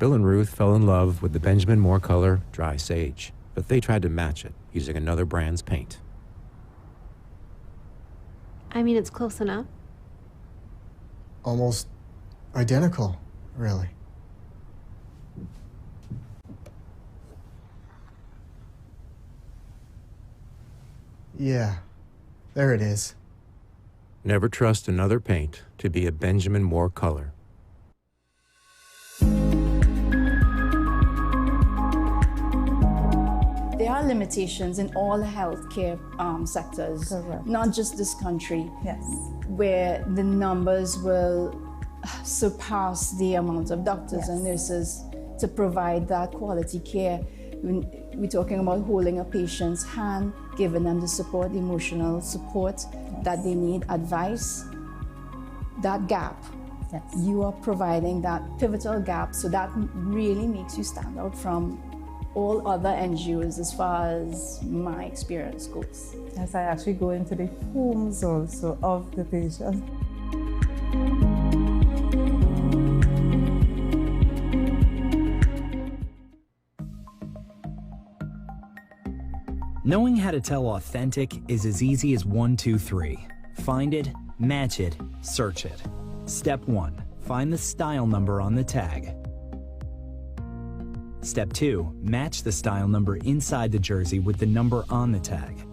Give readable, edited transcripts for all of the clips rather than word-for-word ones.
Bill and Ruth fell in love with the Benjamin Moore color Dry Sage, but they tried to match it using another brand's paint. I mean, it's close enough. Almost identical, really. Yeah, there it is. Never trust another paint to be a Benjamin Moore color. There are limitations in all healthcare sectors, Correct. not just this country, Yes. where the numbers will surpass the amount of doctors and nurses to provide that quality care. We're talking about holding a patient's hand, giving them the support, the emotional support that they need, advice. That gap, Yes. you are providing that pivotal gap, so that really makes you stand out from all other NGOs as far as my experience goes. As I actually go into the homes also of the patient. Knowing how to tell authentic is as easy as 1, 2, 3. Find it, match it, search it. Step 1. Find the style number on the tag. Step 2. Match the style number inside the jersey with the number on the tag.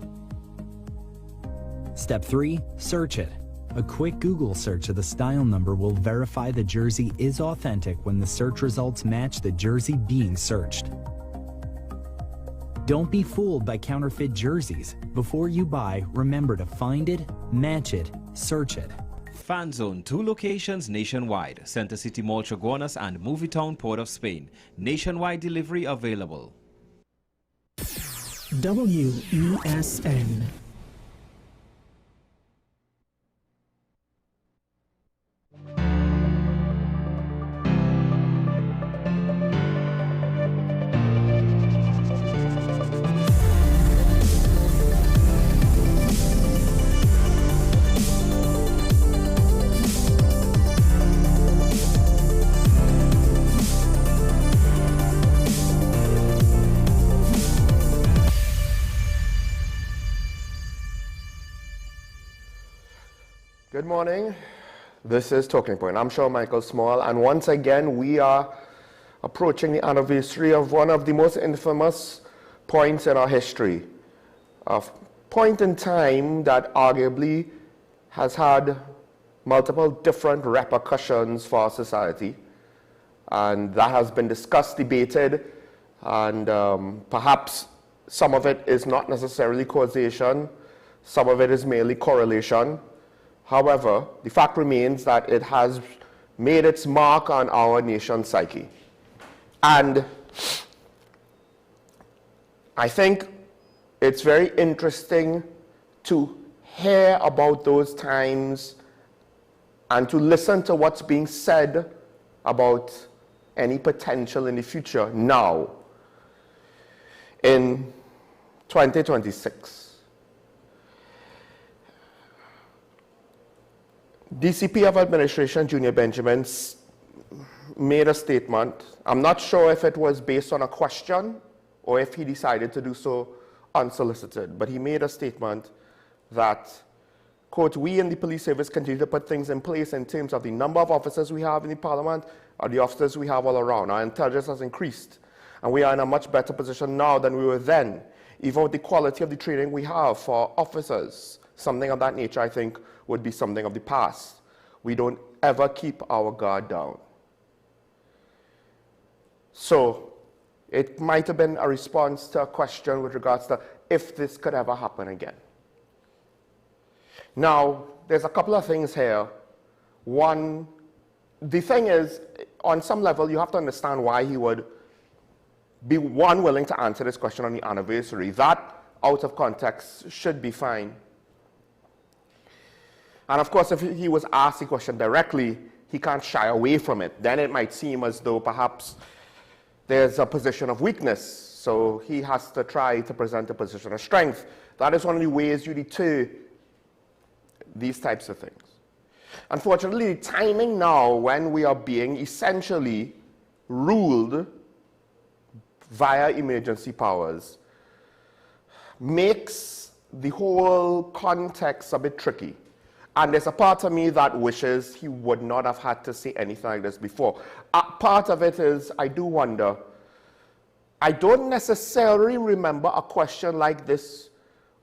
Step 3. Search it. A quick Google search of the style number will verify the jersey is authentic when the search results match the jersey being searched. Don't be fooled by counterfeit jerseys. Before you buy, remember to find it, match it, search it. Fan Zone, 2 locations nationwide. Center City Mall, Chaguanas and Movie Town, Port of Spain. Nationwide delivery available. WESN. Good morning. This is Talking Point. I'm sure Michael Small, and once again we are approaching the anniversary of one of the most infamous points in our history. A point in time that arguably has had multiple different repercussions for our society, and that has been discussed, debated, and perhaps some of it is not necessarily causation, some of it is merely correlation. However, the fact remains that it has made its mark on our nation's psyche. And I think it's very interesting to hear about those times and to listen to what's being said about any potential in the future now, in 2026. DCP of Administration Junior Benjamin made a statement. I'm not sure if it was based on a question or if he decided to do so unsolicited, but he made a statement that, quote, "We in the police service continue to put things in place in terms of the number of officers we have in the parliament or the officers we have all around. Our intelligence has increased, and we are in a much better position now than we were then. Even with the quality of the training we have for officers, something of that nature, I think, would be something of the past. We don't ever keep our guard down." So it might have been a response to a question with regards to if this could ever happen again. Now, there's a couple of things here. One, the thing is, on some level, you have to understand why he would be, one, willing to answer this question on the anniversary. That, out of context, should be fine. And of course, if he was asked the question directly, he can't shy away from it. Then it might seem as though perhaps there's a position of weakness, so he has to try to present a position of strength. That is one of the ways you deter these types of things. Unfortunately, the timing now when we are being essentially ruled via emergency powers makes the whole context a bit tricky. And there's a part of me that wishes he would not have had to say anything like this before. Part of it is, I do wonder, I don't necessarily remember a question like this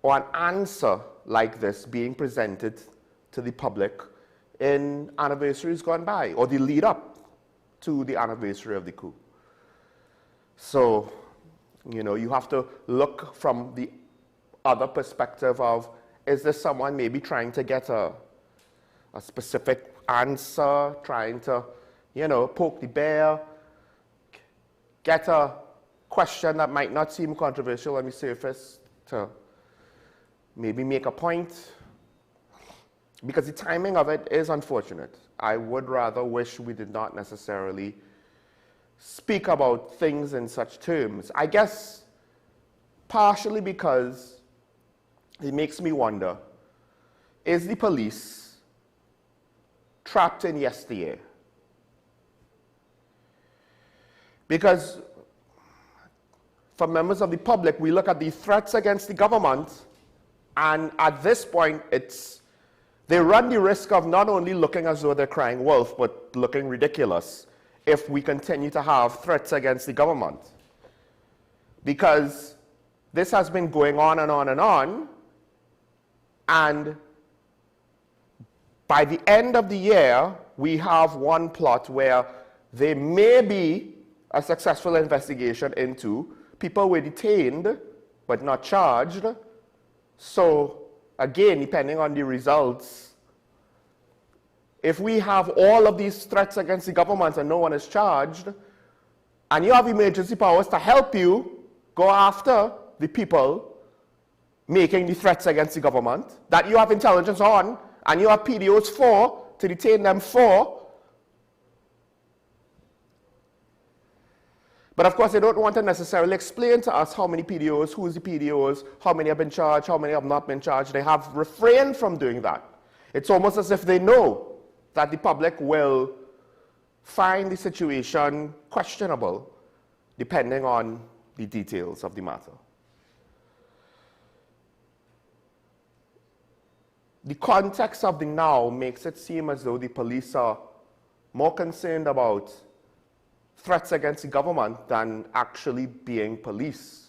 or an answer like this being presented to the public in anniversaries gone by, or the lead up to the anniversary of the coup. So, you know, you have to look from the other perspective of, is this someone maybe trying to get a specific answer, trying to, you know, poke the bear, get a question that might not seem controversial on the surface to maybe make a point? Because the timing of it is unfortunate. I would rather wish we did not necessarily speak about things in such terms. I guess partially because it makes me wonder, is the police trapped in yesteryear? Because for members of the public, we look at the threats against the government, and at this point, they run the risk of not only looking as though they're crying wolf, but looking ridiculous if we continue to have threats against the government. Because this has been going on and on and on, and by the end of the year, we have one plot where there may be a successful investigation into people were detained but not charged. So again, depending on the results, if we have all of these threats against the government and no one is charged, and you have emergency powers to help you go after the people making the threats against the government, that you have intelligence on, and you have PDOs for, to detain them for. But of course, they don't want to necessarily explain to us how many PDOs, who's the PDOs, how many have been charged, how many have not been charged. They have refrained from doing that. It's almost as if they know that the public will find the situation questionable, depending on the details of the matter. The context of the now makes it seem as though the police are more concerned about threats against the government than actually being police.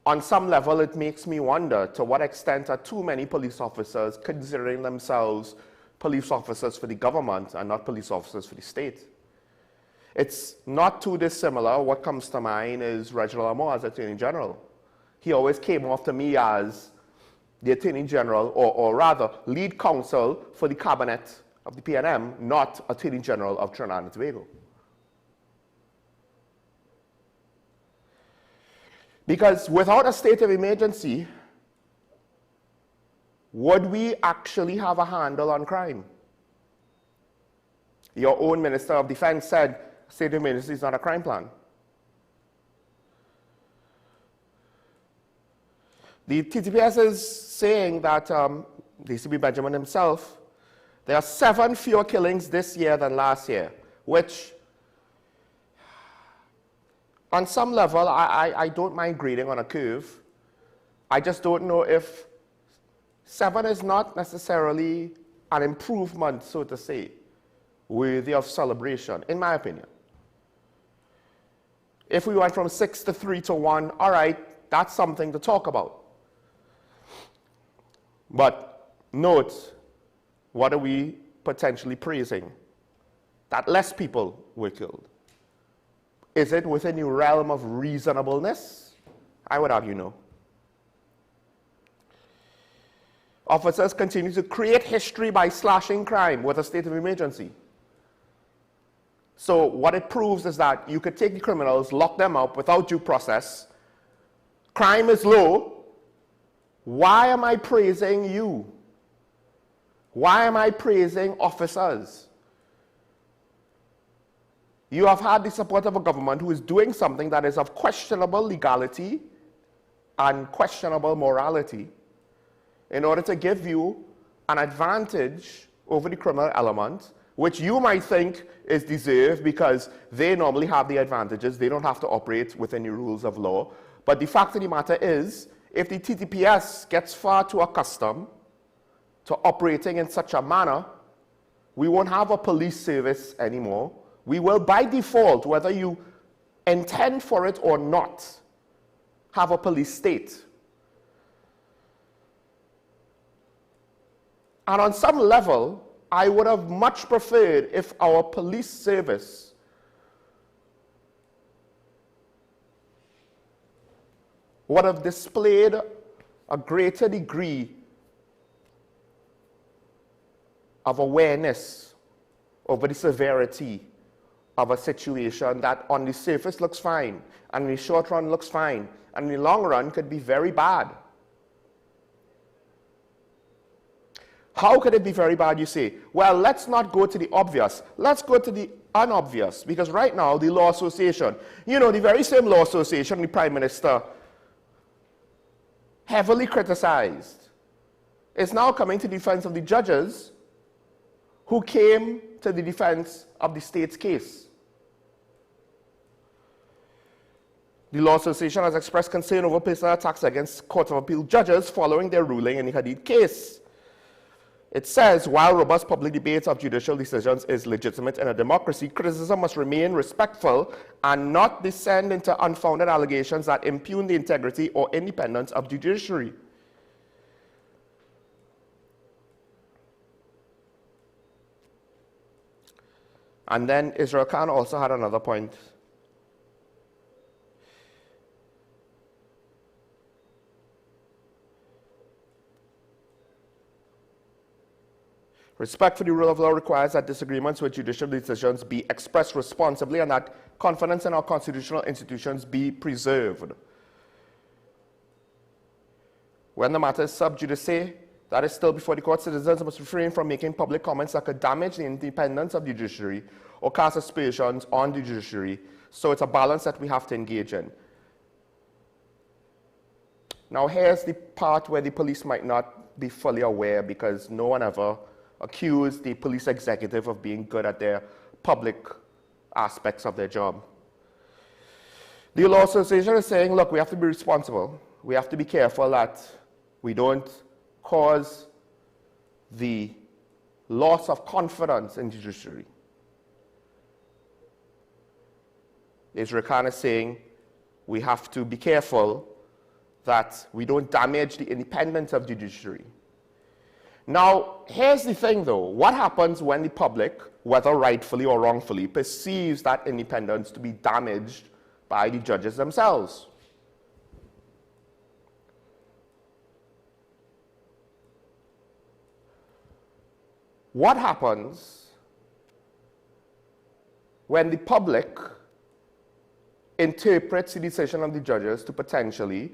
On some level, it makes me wonder to what extent are too many police officers considering themselves police officers for the government and not police officers for the state. It's not too dissimilar. What comes to mind is Reginald Amor as Attorney General. He always came off to me as the Attorney General, or rather, lead counsel for the cabinet of the PNM, not Attorney General of Trinidad and Tobago. Because without a state of emergency, would we actually have a handle on crime? Your own Minister of Defense said state of emergency is not a crime plan. The TTPS is saying that, DCB Benjamin himself, there are 7 fewer killings this year than last year, which on some level, I don't mind grading on a curve. I just don't know if 7 is not necessarily an improvement, so to say, worthy of celebration, in my opinion. If we went from 6 to 3 to 1, all right, that's something to talk about. But note, what are we potentially praising? That less people were killed. Is it within the realm of reasonableness? I would argue no. Officers continue to create history by slashing crime with a state of emergency. So what it proves is that you could take the criminals, lock them up without due process. Crime is low. Why am I praising you? Why am I praising officers? You have had the support of a government who is doing something that is of questionable legality and questionable morality in order to give you an advantage over the criminal element which you might think is deserved because they normally have the advantages. They don't have to operate within the rules of law. But the fact of the matter is, if the TTPS gets far too accustomed to operating in such a manner, we won't have a police service anymore. We will, by default, whether you intend for it or not, have a police state. And on some level, I would have much preferred if our police service would have displayed a greater degree of awareness over the severity of a situation that on the surface looks fine, and in the short run looks fine, and in the long run could be very bad. How could it be very bad, you say? Well, let's not go to the obvious. Let's go to the unobvious, because right now the Law Association, you know, the very same Law Association the Prime Minister heavily criticized, is now coming to the defense of the judges who came to the defense of the state's case. The Law Association has expressed concern over personal attacks against Court of Appeal judges following their ruling in the Hadid case. It says, while robust public debate of judicial decisions is legitimate in a democracy, criticism must remain respectful and not descend into unfounded allegations that impugn the integrity or independence of the judiciary. And then Israel Khan also had another point. Respect for the rule of law requires that disagreements with judicial decisions be expressed responsibly and that confidence in our constitutional institutions be preserved. When the matter is sub judice, that is still before the court, citizens must refrain from making public comments that could damage the independence of the judiciary or cast aspersions on the judiciary. So it's a balance that we have to engage in. Now here's the part where the police might not be fully aware, because no one ever accused the police executive of being good at their public aspects of their job. The Law Association is saying, look, we have to be responsible. We have to be careful that we don't cause the loss of confidence in the judiciary. Israel Khan is saying we have to be careful that we don't damage the independence of the judiciary. Now, here's the thing though. What happens when the public, whether rightfully or wrongfully, perceives that independence to be damaged by the judges themselves? What happens when the public interprets the decision of the judges to potentially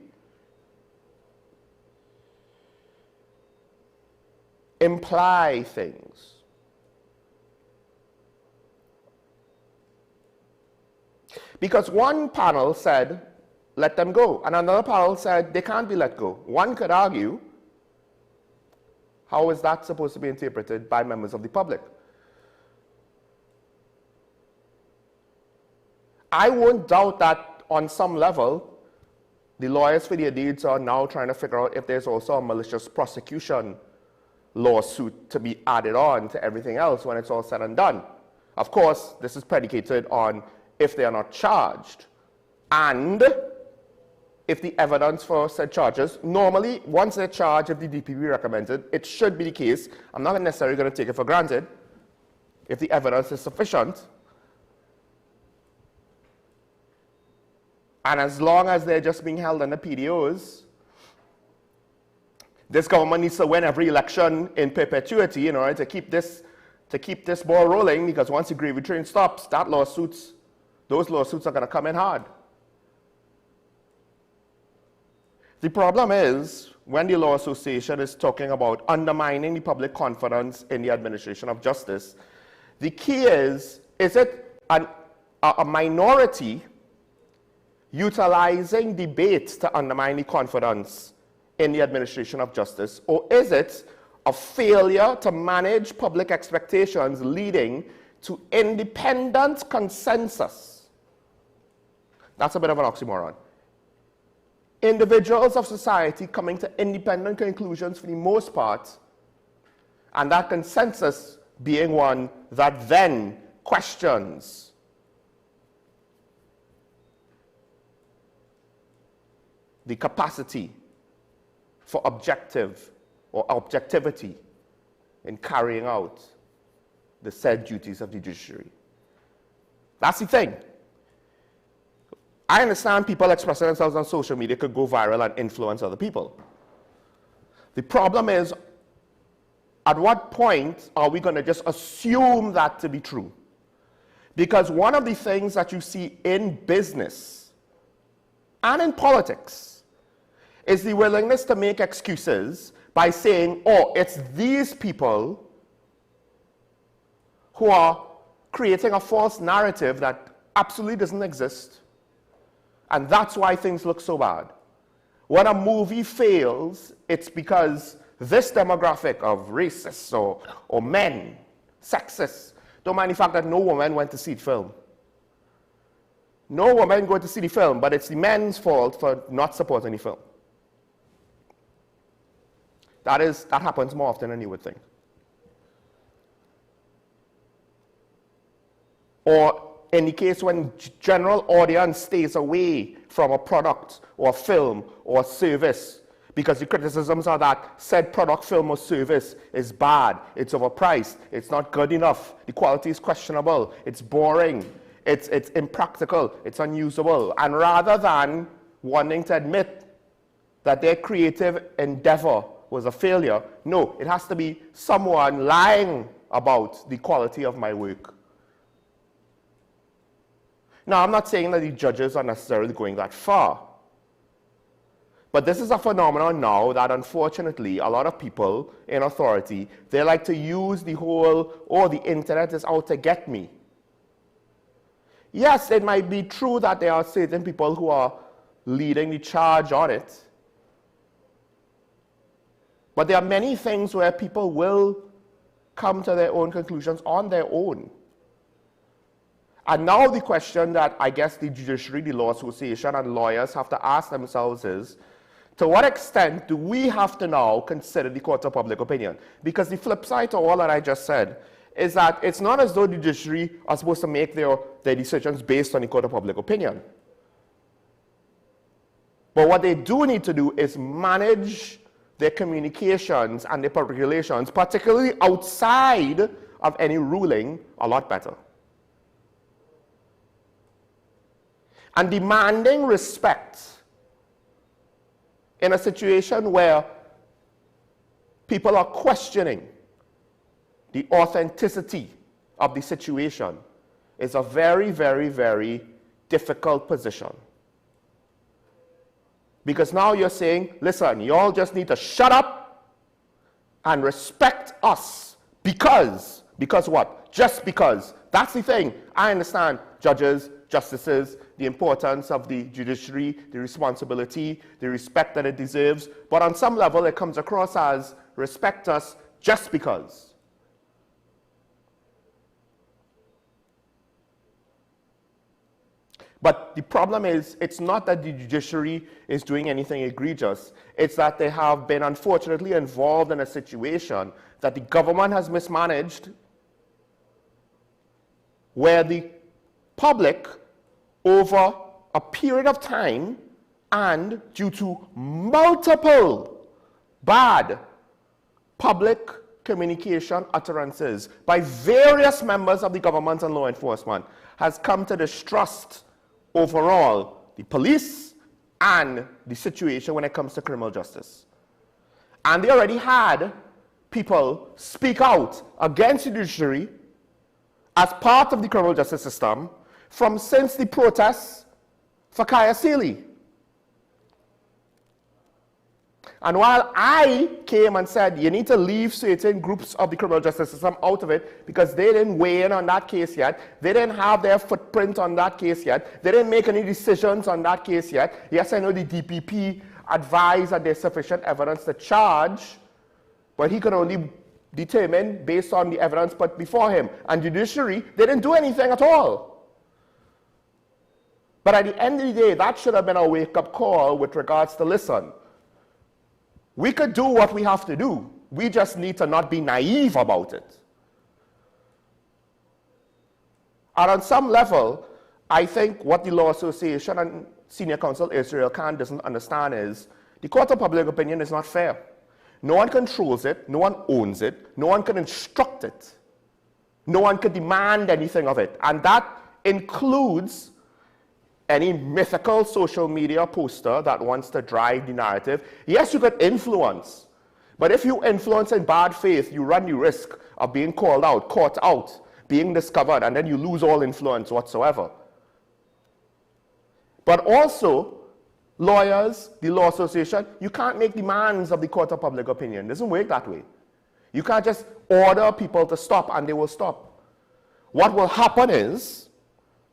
imply things? Because one panel said, let them go, and another panel said they can't be let go. One could argue, how is that supposed to be interpreted by members of the public? I won't doubt that on some level, the lawyers for the Adids are now trying to figure out if there's also a malicious prosecution lawsuit to be added on to everything else when it's all said and done. Of course, this is predicated on if they are not charged and if the evidence for said charges, normally once they're charged, if the DPP recommends it, it should be the case. I'm not necessarily going to take it for granted. If the evidence is sufficient, and as long as they're just being held under PDOs, this government needs to win every election in perpetuity in order to keep this ball rolling, because once the gravy train stops, those lawsuits are going to come in hard. The problem is when the Law Association is talking about undermining the public confidence in the administration of justice, the key is it a minority utilizing debate to undermine the confidence in the administration of justice, or is it of failure to manage public expectations leading to independent consensus. That's a bit of an oxymoron. Individuals of society coming to independent conclusions for the most part, and that consensus being one that then questions the capacity for objective or objectivity in carrying out the said duties of the judiciary. That's the thing. I understand people expressing themselves on social media could go viral and influence other people. The problem is, at what point are we going to just assume that to be true? Because one of the things that you see in business and in politics is the willingness to make excuses by saying, oh, it's these people who are creating a false narrative that absolutely doesn't exist, and that's why things look so bad. When a movie fails, it's because this demographic of racists or men, sexists, don't mind the fact that no woman went to see the film. No woman going to see the film, but it's the men's fault for not supporting the film. That happens more often than you would think. Or in the case when general audience stays away from a product or a film or a service because the criticisms are that said product, film, or service is bad, it's overpriced, it's not good enough, the quality is questionable, it's boring, it's impractical, it's unusable. And rather than wanting to admit that their creative endeavor was a failure, no, it has to be someone lying about the quality of my work. Now, I'm not saying that the judges are necessarily going that far. But this is a phenomenon now that, unfortunately, a lot of people in authority, they like to use the whole, oh, the internet is out to get me. Yes, it might be true that there are certain people who are leading the charge on it. But there are many things where people will come to their own conclusions on their own. And now the question that I guess the judiciary, the law association, and lawyers have to ask themselves is, to what extent do we have to now consider the court of public opinion? Because the flip side to all that I just said is that it's not as though the judiciary are supposed to make their decisions based on the court of public opinion. But what they do need to do is manage their communications and their public relations, particularly outside of any ruling, a lot better. And demanding respect in a situation where people are questioning the authenticity of the situation is a very, very, very difficult position. Because now you're saying, listen, you all just need to shut up and respect us because what? Just because. That's the thing. I understand judges, justices, the importance of the judiciary, the responsibility, the respect that it deserves. But on some level, it comes across as respect us just because. But the problem is, it's not that the judiciary is doing anything egregious. It's that they have been, unfortunately, involved in a situation that the government has mismanaged, where the public, over a period of time and due to multiple bad public communication utterances by various members of the government and law enforcement, has come to distrust overall the police and the situation when it comes to criminal justice. And they already had people speak out against the judiciary as part of the criminal justice system from since the protests for Kaya Sealy. And while I came and said you need to leave certain groups of the criminal justice system out of it because they didn't weigh in on that case yet, they didn't have their footprint on that case yet, they didn't make any decisions on that case yet. Yes, I know the DPP advised that there's sufficient evidence to charge, but he could only determine based on the evidence put before him. And judiciary, they didn't do anything at all. But at the end of the day, that should have been a wake-up call with regards to, listen, we could do what we have to do. We just need to not be naive about it. And on some level, I think what the Law Association and Senior Counsel Israel Khan doesn't understand is the court of public opinion is not fair. No one controls it, no one owns it, no one can instruct it, no one can demand anything of it. And that includes any mythical social media poster that wants to drive the narrative. Yes, you could influence, but if you influence in bad faith, you run the risk of being called out, caught out, being discovered, and then you lose all influence whatsoever. But also, lawyers, the Law Association, you can't make demands of the court of public opinion. It doesn't work that way. You can't just order people to stop and they will stop. What will happen is,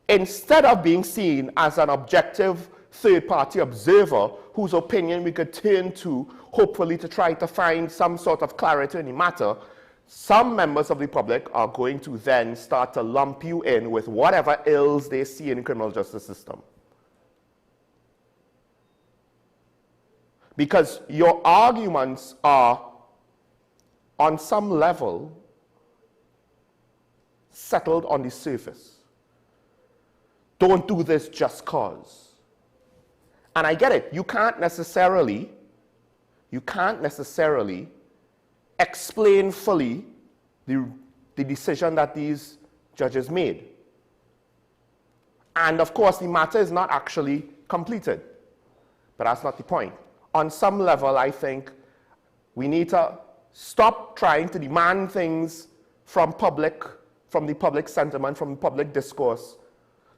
instead of being seen as an objective third-party observer whose opinion we could turn to, hopefully to try to find some sort of clarity in the matter, some members of the public are going to then start to lump you in with whatever ills they see in the criminal justice system. Because your arguments are, on some level, settled on the surface. Don't do this just cause. And I get it. You can't necessarily explain fully the decision that these judges made. And of course, the matter is not actually completed. But that's not the point. On some level, I think we need to stop trying to demand things from the public sentiment, from the public discourse.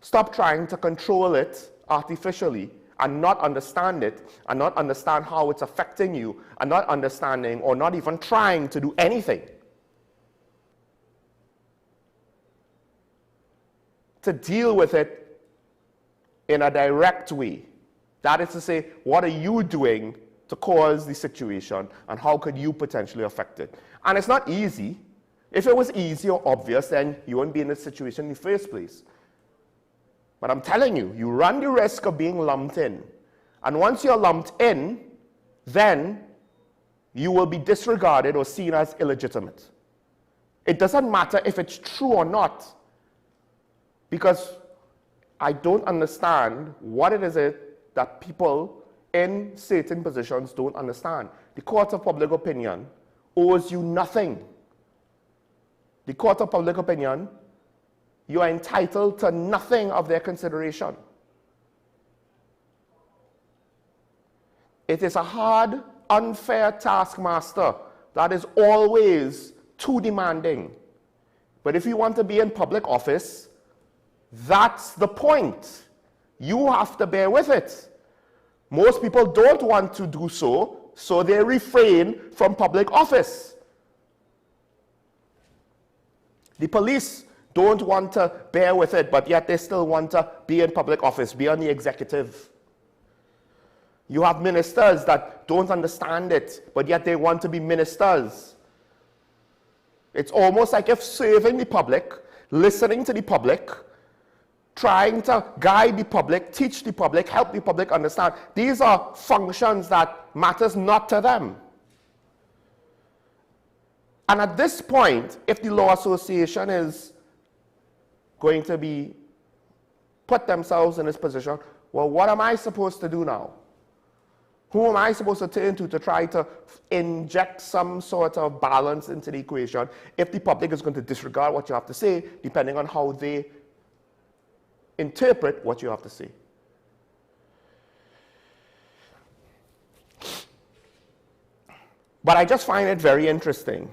Stop trying to control it artificially and not understand it, and not understand how it's affecting you, and not understanding or not even trying to do anything to deal with it in a direct way. That is to say, what are you doing to cause the situation, and how could you potentially affect it? And it's not easy. If it was easy or obvious, then you wouldn't be in this situation in the first place. But I'm telling you, you run the risk of being lumped in. And once you're lumped in, then you will be disregarded or seen as illegitimate. It doesn't matter if it's true or not, because I don't understand what it is that people in certain positions don't understand. The court of public opinion owes you nothing. The court of public opinion, you are entitled to nothing of their consideration. It is a hard, unfair taskmaster that is always too demanding. But if you want to be in public office, that's the point. You have to bear with it. Most people don't want to do so, so they refrain from public office. The police don't want to bear with it, but yet they still want to be in public office, be on the executive. You have ministers that don't understand it, but yet they want to be ministers. It's almost like if serving the public, listening to the public, trying to guide the public, teach the public, help the public understand. These are functions that matters not to them. And at this point, if the Law Association is going to put themselves in this position, well, what am I supposed to do now? Who am I supposed to turn to try to inject some sort of balance into the equation if the public is going to disregard what you have to say, depending on how they interpret what you have to say? But I just find it very interesting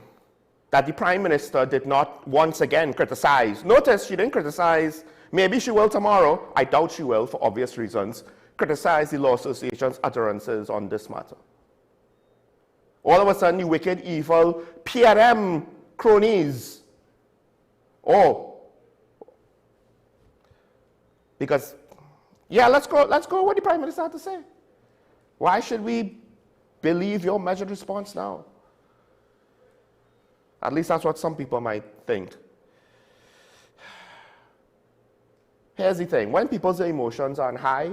that the Prime Minister did not once again criticize. Notice she didn't criticize, maybe she will tomorrow, I doubt she will for obvious reasons, criticize the Law Association's utterances on this matter. All of a sudden, the wicked, evil PRM cronies. Because, yeah, let's go what the Prime Minister had to say. Why should we believe your measured response now? At least that's what some people might think. Here's the thing, when people's emotions are high,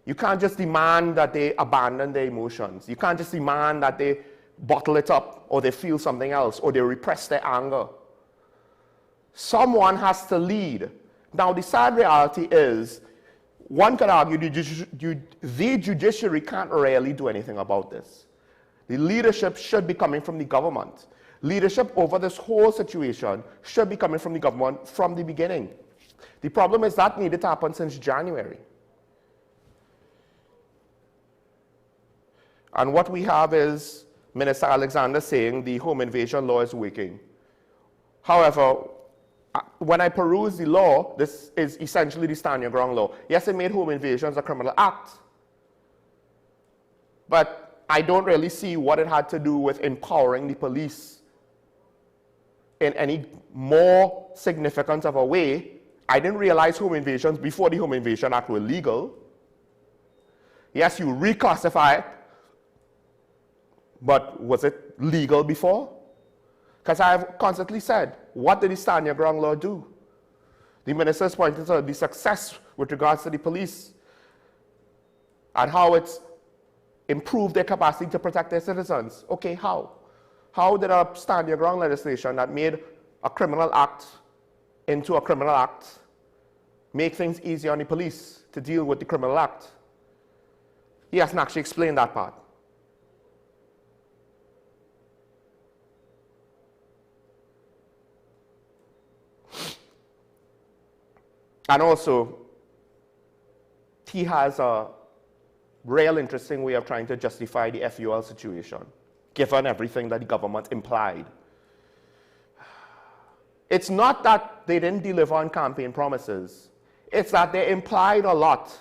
you can't just demand that they abandon their emotions. You can't just demand that they bottle it up or they feel something else or they repress their anger. Someone has to lead. Now, the sad reality is, one could argue the judiciary can't really do anything about this. The leadership should be coming from the government. Leadership over this whole situation should be coming from the government from the beginning. The problem is that needed to happen since January. And what we have is Minister Alexander saying the home invasion law is working. However, when I peruse the law, this is essentially the stand your ground law. Yes, it made home invasions a criminal act, but I don't really see what it had to do with empowering the police in any more significant of a way. I didn't realize home invasions before the Home Invasion Act were legal. Yes, you reclassify it, but was it legal before? Because I've constantly said, what did the stand your ground law do? The ministers pointed to the success with regards to the police and how it's improved their capacity to protect their citizens. Okay, how? How did a stand your ground legislation that made a criminal act into a criminal act make things easier on the police to deal with the criminal act? He hasn't actually explained that part. And also, he has a real interesting way of trying to justify the FUL situation, given everything that the government implied. It's not that they didn't deliver on campaign promises. It's that they implied a lot,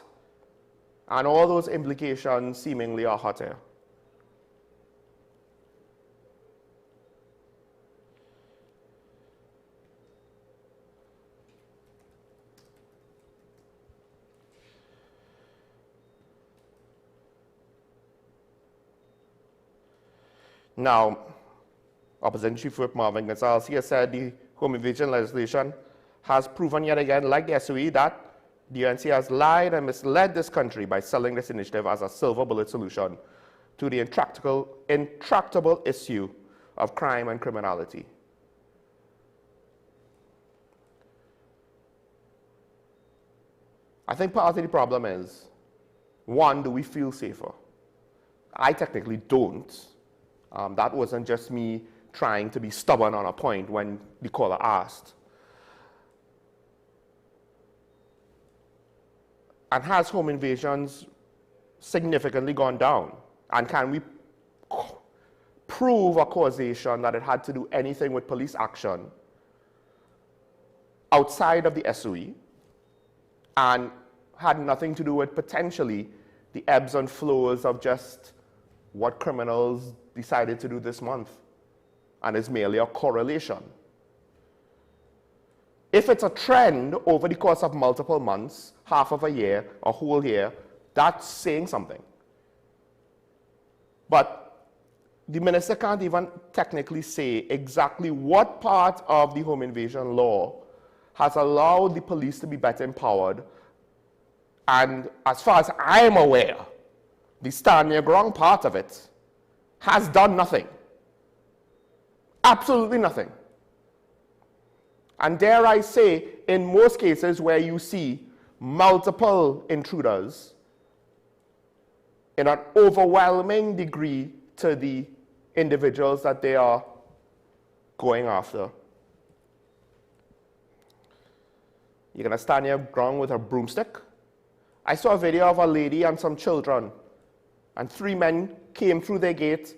and all those implications seemingly are hot air. Now, Opposition Chief Whip Marvin Gonzalez here said the home invasion legislation has proven yet again, like the SOE, that the UNC has lied and misled this country by selling this initiative as a silver bullet solution to the intractable issue of crime and criminality. I think part of the problem is, one, do we feel safer? I technically don't. That wasn't just me trying to be stubborn on a point when the caller asked. And has home invasions significantly gone down? And can we prove a causation that it had to do anything with police action outside of the SOE and had nothing to do with potentially the ebbs and flows of just what criminals decided to do this month, and is merely a correlation? If it's a trend over the course of multiple months, half of a year, a whole year, that's saying something. But the minister can't even technically say exactly what part of the home invasion law has allowed the police to be better empowered. And as far as I'm aware, the stand your ground part of it has done nothing. Absolutely nothing. And dare I say, in most cases where you see multiple intruders, in an overwhelming degree to the individuals that they are going after, you're going to stand your ground with a broomstick? I saw a video of a lady and some children, and 3 men came through their gate,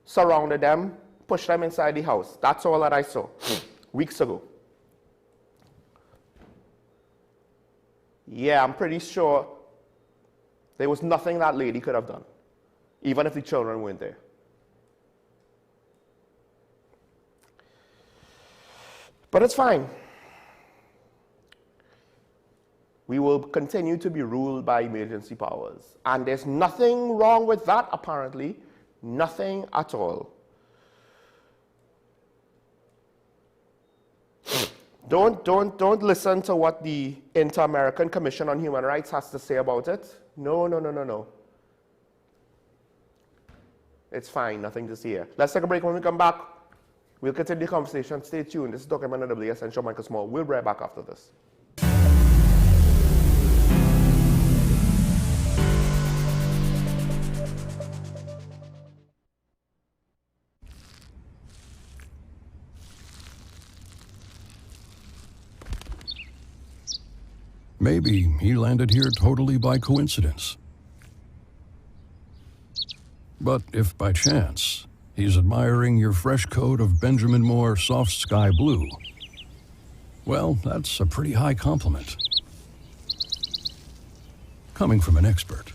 surrounded them, pushed them inside the house. That's all that I saw weeks ago. Yeah, I'm pretty sure there was nothing that lady could have done, even if the children weren't there. But it's fine. We will continue to be ruled by emergency powers. And there's nothing wrong with that, apparently. Nothing at all. Don't listen to what the Inter-American Commission on Human Rights has to say about it. No. It's fine, nothing to see here. Let's take a break. When we come back, we'll continue the conversation. Stay tuned. This is Dr. WSN and Sean Michael Small. We'll be right back after this. Maybe he landed here totally by coincidence. But if by chance he's admiring your fresh coat of Benjamin Moore soft sky blue, well, that's a pretty high compliment. Coming from an expert.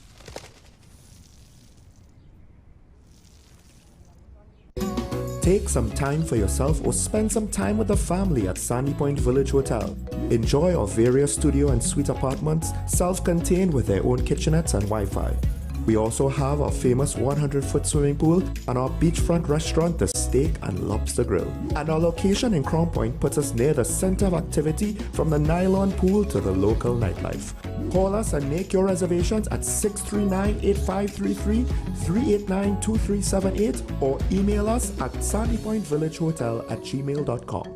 Take some time for yourself or spend some time with the family at Sandy Point Village Hotel. Enjoy our various studio and suite apartments, self-contained with their own kitchenettes and Wi-Fi. We also have our famous 100-foot swimming pool and our beachfront restaurant, the Steak and Lobster Grill. And our location in Crown Point puts us near the center of activity from the nylon pool to the local nightlife. Call us and make your reservations at 639-8533, 389-2378 or email us at sandypointvillagehotel@gmail.com.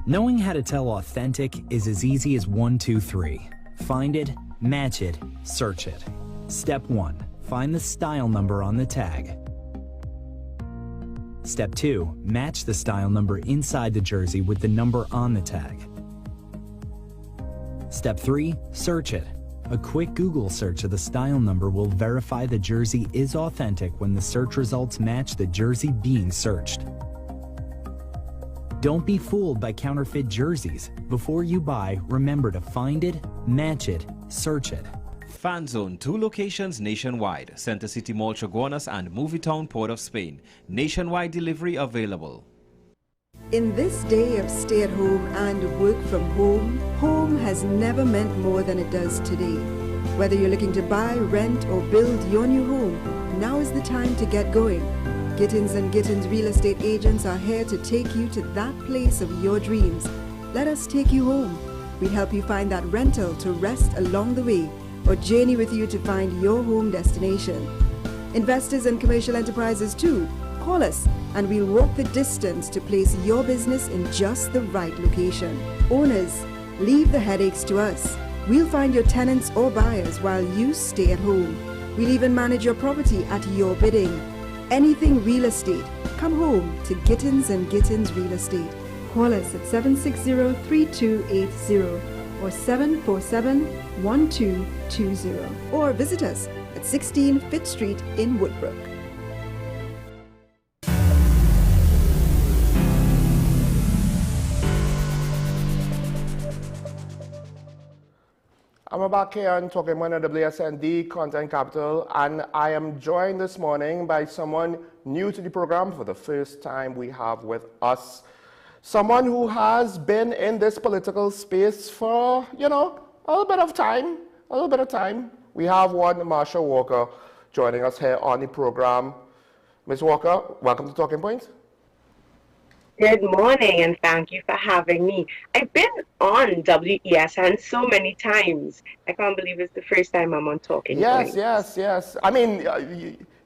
Knowing how to tell authentic is as easy as 1, 2, 3. Find it, match it, search it. Step 1. Find the style number on the tag. Step 2. Match the style number inside the jersey with the number on the tag. Step 3. Search it. A quick Google search of the style number will verify the jersey is authentic when the search results match the jersey being searched. Don't be fooled by counterfeit jerseys. Before you buy, remember to find it, match it, search it. Fan Zone, 2 locations nationwide. Center City Mall, Chaguanas and Movietown, Port of Spain. Nationwide delivery available. In this day of stay at home and work from home, home has never meant more than it does today. Whether you're looking to buy, rent or build your new home, now is the time to get going. Gittins & Gittins Real Estate Agents are here to take you to that place of your dreams. Let us take you home. We help you find that rental to rest along the way or journey with you to find your home destination. Investors and commercial enterprises too, call us and we'll walk the distance to place your business in just the right location. Owners, leave the headaches to us. We'll find your tenants or buyers while you stay at home. We'll even manage your property at your bidding. Anything real estate, come home to Gittins & Gittins Real Estate. Call us at 760-3280 or 747-1220 or visit us at 16 Fifth Street in Woodbrook. I'm back here on Talking Money at WSND Content Capital, and I am joined this morning by someone new to the program for the first time we have with us. Someone who has been in this political space for, a little bit of time. We have one Marsha Walker joining us here on the program. Ms. Walker, welcome to Talking Point. Good morning, and thank you for having me. I've been on WESN so many times. I can't believe it's the first time I'm on Talking Point. Yes. I mean,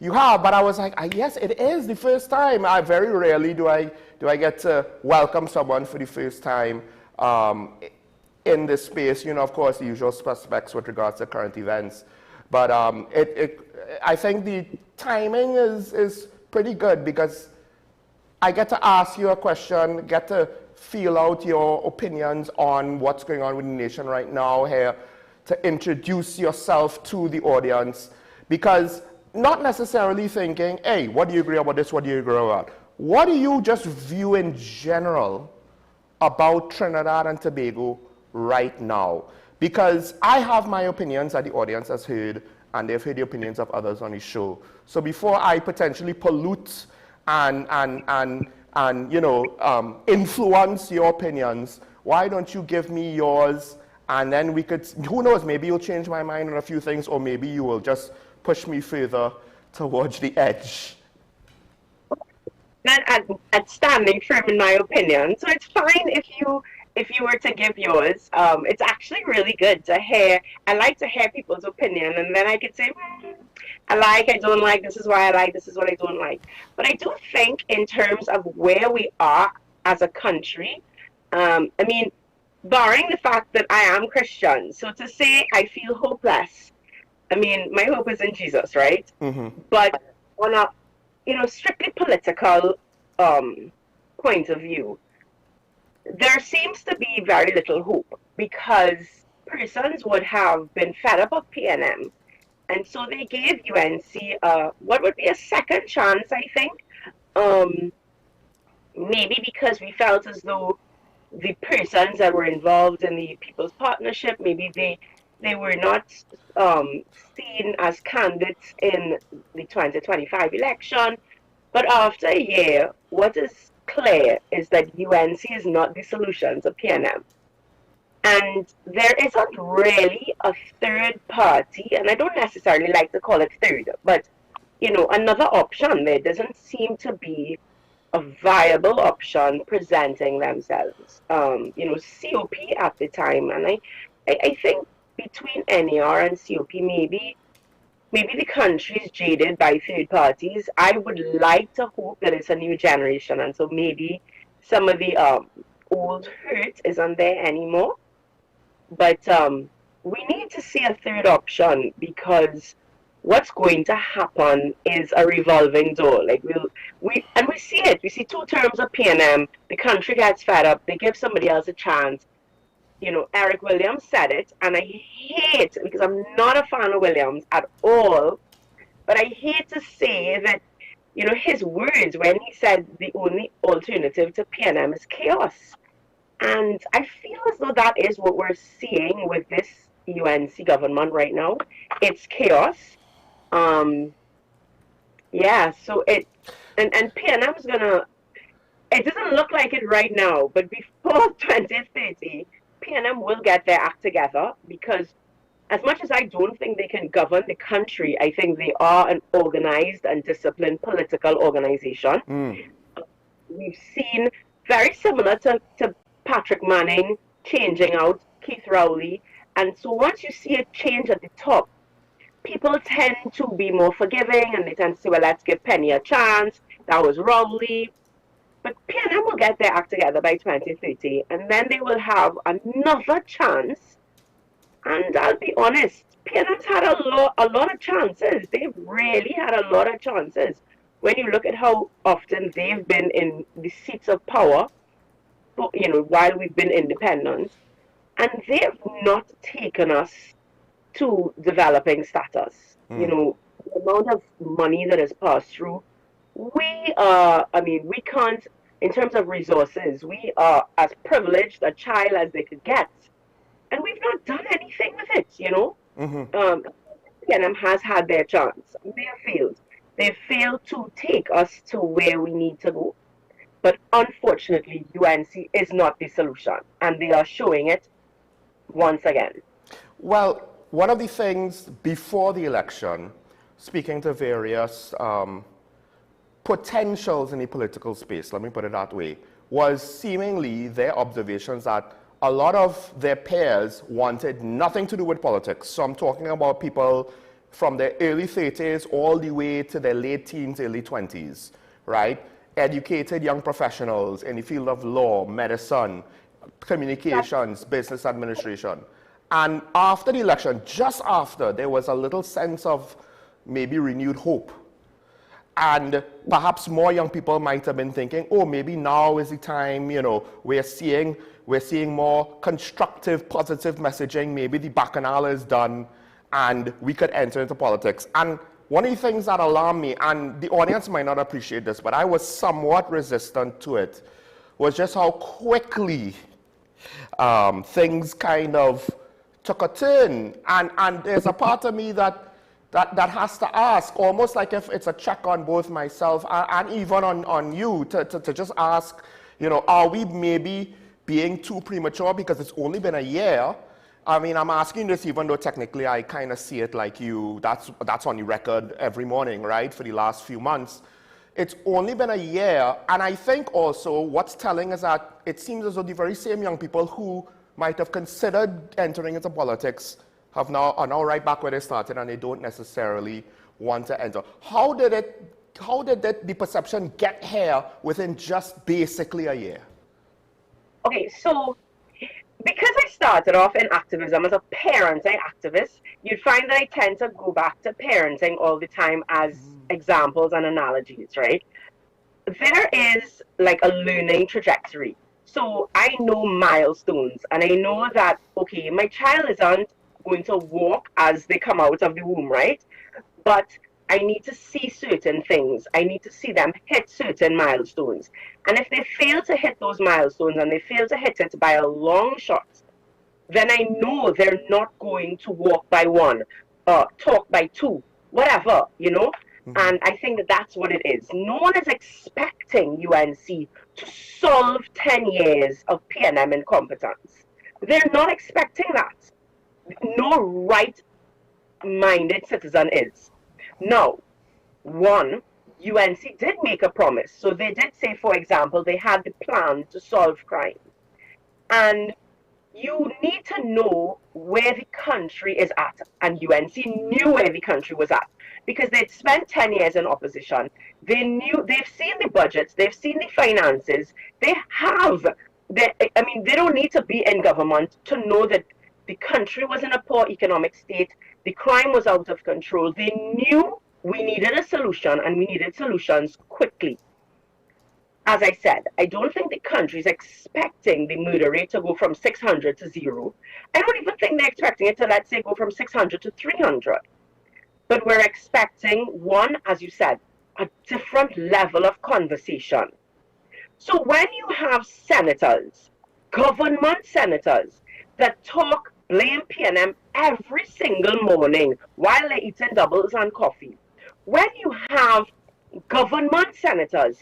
you have, but I was like, yes, it is the first time. Very rarely do I get to welcome someone for the first time in this space. Of course, the usual suspects with regards to current events. But I think the timing is pretty good because I get to ask you a question, get to feel out your opinions on what's going on with the nation right now here, to introduce yourself to the audience, because not necessarily thinking, hey, what do you agree about this, what do you agree about? What do you just view in general about Trinidad and Tobago right now? Because I have my opinions that the audience has heard, and they've heard the opinions of others on the show. So before I potentially pollute and influence your opinions, why don't you give me yours, and then we could, who knows, maybe you'll change my mind on a few things, or maybe you will just push me further towards the edge. at standing firm in my opinion. So it's fine if you were to give yours. It's actually really good to hear. I like to hear people's opinion, and then I could say, I like, I don't like, this is why I like, this is what I don't like. But I do think in terms of where we are as a country, I mean, barring the fact that I am Christian, so to say I feel hopeless, I mean, my hope is in Jesus, right? But on a, strictly political point of view, there seems to be very little hope because persons would have been fed up of PNM, and so they gave UNC what would be a second chance, I think. Maybe because we felt as though the persons that were involved in the People's Partnership, maybe they were not seen as candidates in the 2025 election. But after a year, what is clear is that UNC is not the solution to PNM. And there isn't really a third party, and I don't necessarily like to call it third, but, another option. There doesn't seem to be a viable option presenting themselves. COP at the time, and I think between NAR and COP, maybe the country is jaded by third parties. I would like to hope that it's a new generation, and so maybe some of the old hurt isn't there anymore. But we need to see a third option, because what's going to happen is a revolving door. Like we see it. We see 2 terms of PNM. The country gets fed up. They give somebody else a chance. Eric Williams said it, and I hate, because I'm not a fan of Williams at all, but I hate to say that, his words when he said the only alternative to PNM is chaos. And I feel as though that is what we're seeing with this UNC government right now. It's chaos. Yeah, so and PNM's gonna, it doesn't look like it right now, but before 2030, PNM will get their act together, because as much as I don't think they can govern the country, I think they are an organized and disciplined political organization. We've seen very similar to Patrick Manning changing out Keith Rowley. And so once you see a change at the top, people tend to be more forgiving, and they tend to say, well, let's give Penny a chance. That was Rowley. But PNM will get their act together by 2030, and then they will have another chance. And I'll be honest, PNM's had a lot of chances. They've really had a lot of chances. When you look at how often they've been in the seats of power, while we've been independent, and they've not taken us to developing status. The amount of money that has passed through, we can't, in terms of resources, we are as privileged a child as they could get, and we've not done anything with it. PNM has had their chance. They have failed. They failed to take us to where we need to go. But unfortunately, UNC is not the solution, and they are showing it once again. Well, one of the things before the election, speaking to various potentials in the political space, let me put it that way, was seemingly their observations that a lot of their peers wanted nothing to do with politics. So I'm talking about people from their early 30s all the way to their late teens, early 20s, right? Educated young professionals in the field of law, medicine, communications, business administration. And after the election, just after, there was a little sense of maybe renewed hope. And perhaps more young people might have been thinking, oh, maybe now is the time, we're seeing more constructive, positive messaging. Maybe the bacchanal is done and we could enter into politics. And one of the things that alarmed me, and the audience might not appreciate this, but I was somewhat resistant to it, was just how quickly things kind of took a turn. And there's a part of me that has to ask, almost like if it's a check on both myself and even on you, to just ask, are we maybe being too premature because it's only been a year? I mean, I'm asking this even though technically I kind of see it like you, that's on the record every morning, right, for the last few months. It's only been a year, and I think also what's telling is that it seems as though the very same young people who might have considered entering into politics are now right back where they started, and they don't necessarily want to enter. How did the perception get here within just basically a year? Okay, so because I started off in activism as a parenting activist, you'd find that I tend to go back to parenting all the time as examples and analogies, right? There is like a learning trajectory. So I know milestones, and I know that, okay, my child isn't going to walk as they come out of the womb, right? But I need to see certain things. I need to see them hit certain milestones. And if they fail to hit those milestones, and they fail to hit it by a long shot, then I know they're not going to walk by one, talk by two, whatever, you know? And I think that that's what it is. No one is expecting UNC to solve 10 years of PNM incompetence. They're not expecting that. No right-minded citizen is. Now, one, UNC did make a promise. So they did say, for example, they had the plan to solve crime. And you need to know where the country is at. And UNC knew where the country was at, because they'd spent 10 years in opposition. They've seen the budgets, they've seen the finances, they don't need to be in government to know that the country was in a poor economic state, the crime was out of control. They knew we needed a solution, and we needed solutions quickly. As I said, I don't think the country is expecting the murder rate to go from 600 to 0. I don't even think they're expecting it to, let's say, go from 600 to 300. But we're expecting, one, as you said, a different level of conversation. So when you have senators, government senators, that blame PNM every single morning while they're eating doubles and coffee, when you have government senators,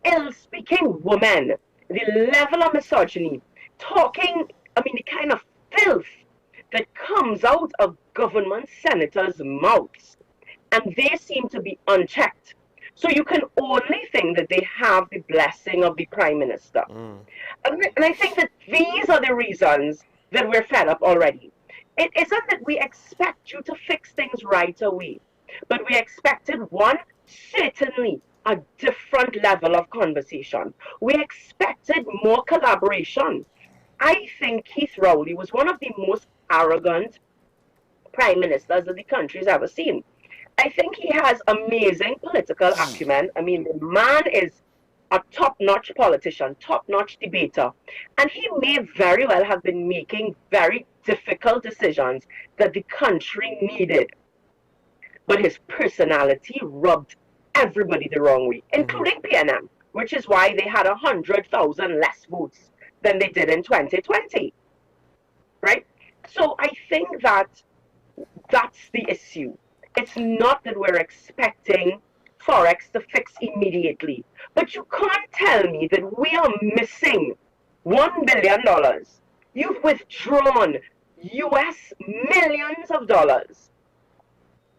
ill-speaking women, the level of misogyny, the kind of filth that comes out of government senators' mouths, and they seem to be unchecked. So you can only think that they have the blessing of the Prime Minister. And I think that these are the reasons that we're fed up already. It isn't that we expect you to fix things right away, but we expected, one, certainly a different level of conversation. We expected more collaboration. I think Keith Rowley was one of the most arrogant prime ministers that the country's ever seen. I think he has amazing political acumen. I mean, the man is a top-notch politician, top-notch debater, and he may very well have been making very difficult decisions that the country needed. But his personality rubbed everybody the wrong way, including PNM, which is why they had 100,000 less votes than they did in 2020, right? So I think that that's the issue. It's not that we're expecting Forex to fix immediately, but you can't tell me that we are missing $1 billion. You've withdrawn US millions of dollars.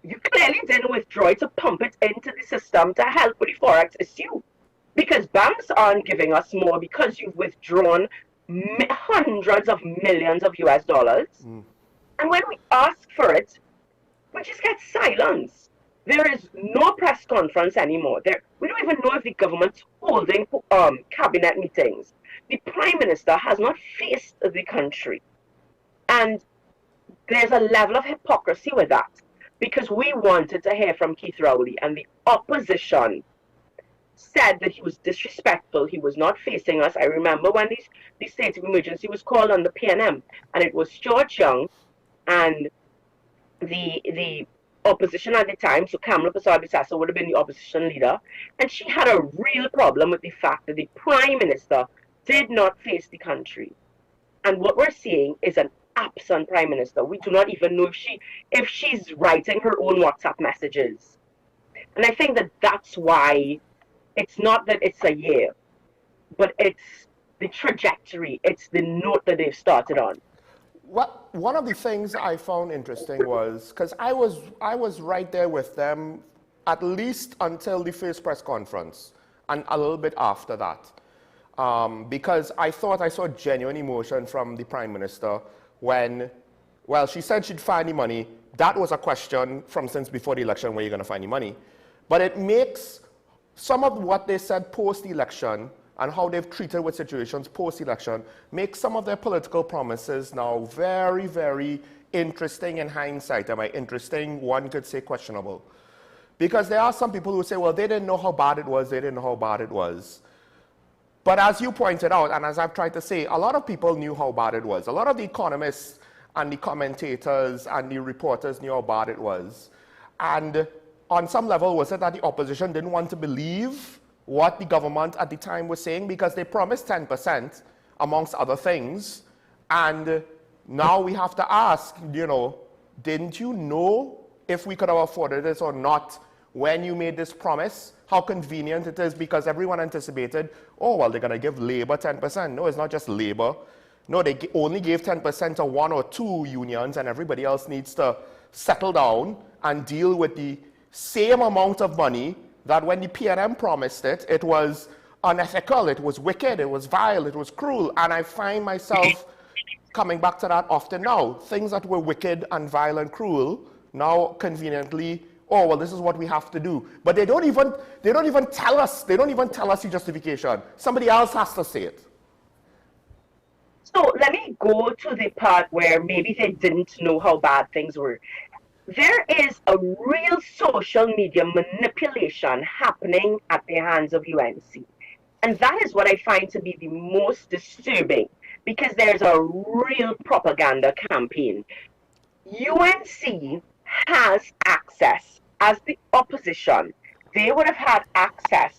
You clearly didn't withdraw it to pump it into the system to help with the Forex issue, because banks aren't giving us more because you've withdrawn hundreds of millions of US dollars. And when we ask for it, we just get silence. There is no press conference anymore. We don't even know if the government's holding cabinet meetings. The Prime Minister has not faced the country. And there's a level of hypocrisy with that, because we wanted to hear from Keith Rowley, and the opposition said that he was disrespectful, he was not facing us. I remember when the state of emergency was called on the PNM, and it was George Young and the opposition at the time, so Kamala Prasad-Bissassa would have been the opposition leader, and she had a real problem with the fact that the Prime Minister did not face the country. And what we're seeing is an absent Prime Minister. We do not even know if she's writing her own WhatsApp messages. And I think that that's why it's not that it's a year, but it's the trajectory, it's the note that they've started on. One of the things I found interesting was, because I was right there with them at least until the first press conference and a little bit after that. Because I thought I saw genuine emotion from the Prime Minister when, well, she said she'd find the money. That was a question from since before the election, where you're going to find the money. But it makes some of what they said post-election and how they've treated with situations post-election, makes some of their political promises now very, very interesting in hindsight. And by interesting, one could say questionable. Because there are some people who say, well, they didn't know how bad it was, they didn't know how bad it was. But as you pointed out, and as I've tried to say, a lot of people knew how bad it was. A lot of the economists and the commentators and the reporters knew how bad it was. And on some level, was it that the opposition didn't want to believe what the government at the time was saying, because they promised 10%, amongst other things. And now we have to ask, you know, didn't you know if we could have afforded this or not when you made this promise? How convenient it is, because everyone anticipated, oh, well, they're going to give labor 10%. No, it's not just labor. No, they only gave 10% to one or two unions, and everybody else needs to settle down and deal with the same amount of money that when the PNM promised it, it was unethical, it was wicked, it was vile, it was cruel. And I find myself coming back to that often now. Things that were wicked and vile and cruel, now conveniently, oh, well, this is what we have to do. But they don't even tell us the justification. Somebody else has to say it. So let me go to the part where maybe they didn't know how bad things were. There is a real social media manipulation happening at the hands of UNC. And that is what I find to be the most disturbing, because there's a real propaganda campaign. UNC has access, as the opposition, they would have had access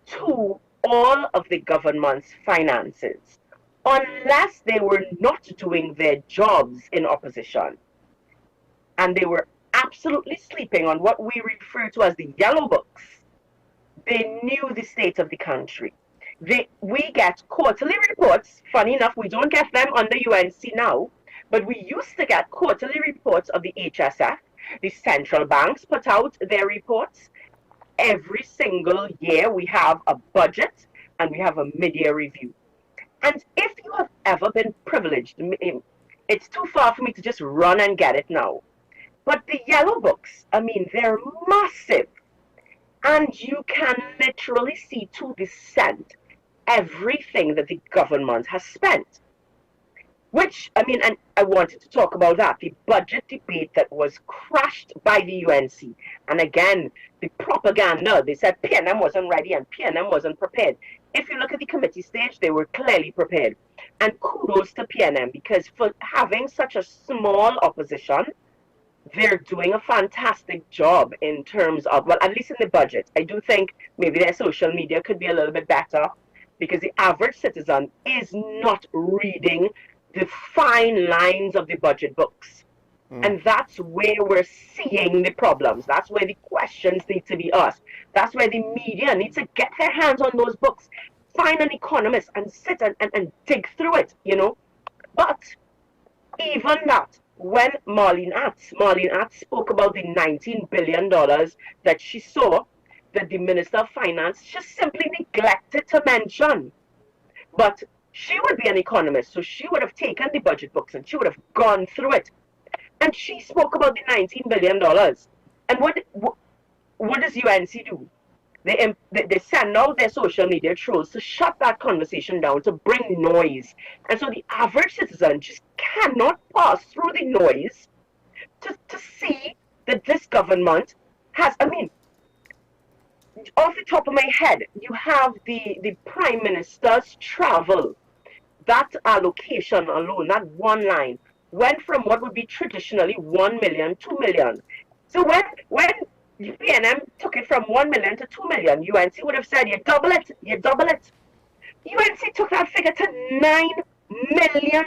to all of the government's finances, unless they were not doing their jobs in opposition. And they were absolutely sleeping on what we refer to as the yellow books. They knew the state of the country. We get quarterly reports. Funny enough, we don't get them under UNC now, but we used to get quarterly reports of the HSF. The central banks put out their reports. Every single year we have a budget and we have a mid-year review. And if you have ever been privileged, it's too far for me to just run and get it now. But the yellow books, I mean, they're massive. And you can literally see to the cent everything that the government has spent. Which, I mean, and I wanted to talk about that, the budget debate that was crashed by the UNC. And again, the propaganda, they said PNM wasn't ready and PNM wasn't prepared. If you look at the committee stage, they were clearly prepared. And kudos to PNM, because for having such a small opposition, they're doing a fantastic job in terms of, well, at least in the budget. I do think maybe their social media could be a little bit better, because the average citizen is not reading the fine lines of the budget books. And that's where we're seeing the problems. That's where the questions need to be asked. That's where the media needs to get their hands on those books, find an economist and sit and dig through it, you know. But even that, when Marlene Atts spoke about the $19 billion that she saw that the Minister of Finance just simply neglected to mention. But she would be an economist, so she would have taken the budget books and she would have gone through it. And she spoke about the $19 billion. And what does UNC do? They send out their social media trolls to shut that conversation down, to bring noise. And so the average citizen just cannot pass through the noise to see that this government has, I mean, off the top of my head, you have the Prime Minister's travel. That allocation alone, that one line, went from what would be traditionally 1 million, 2 million. So when PNM took it from 1 million to 2 million, UNC would have said, you double it. UNC took that figure to $9 million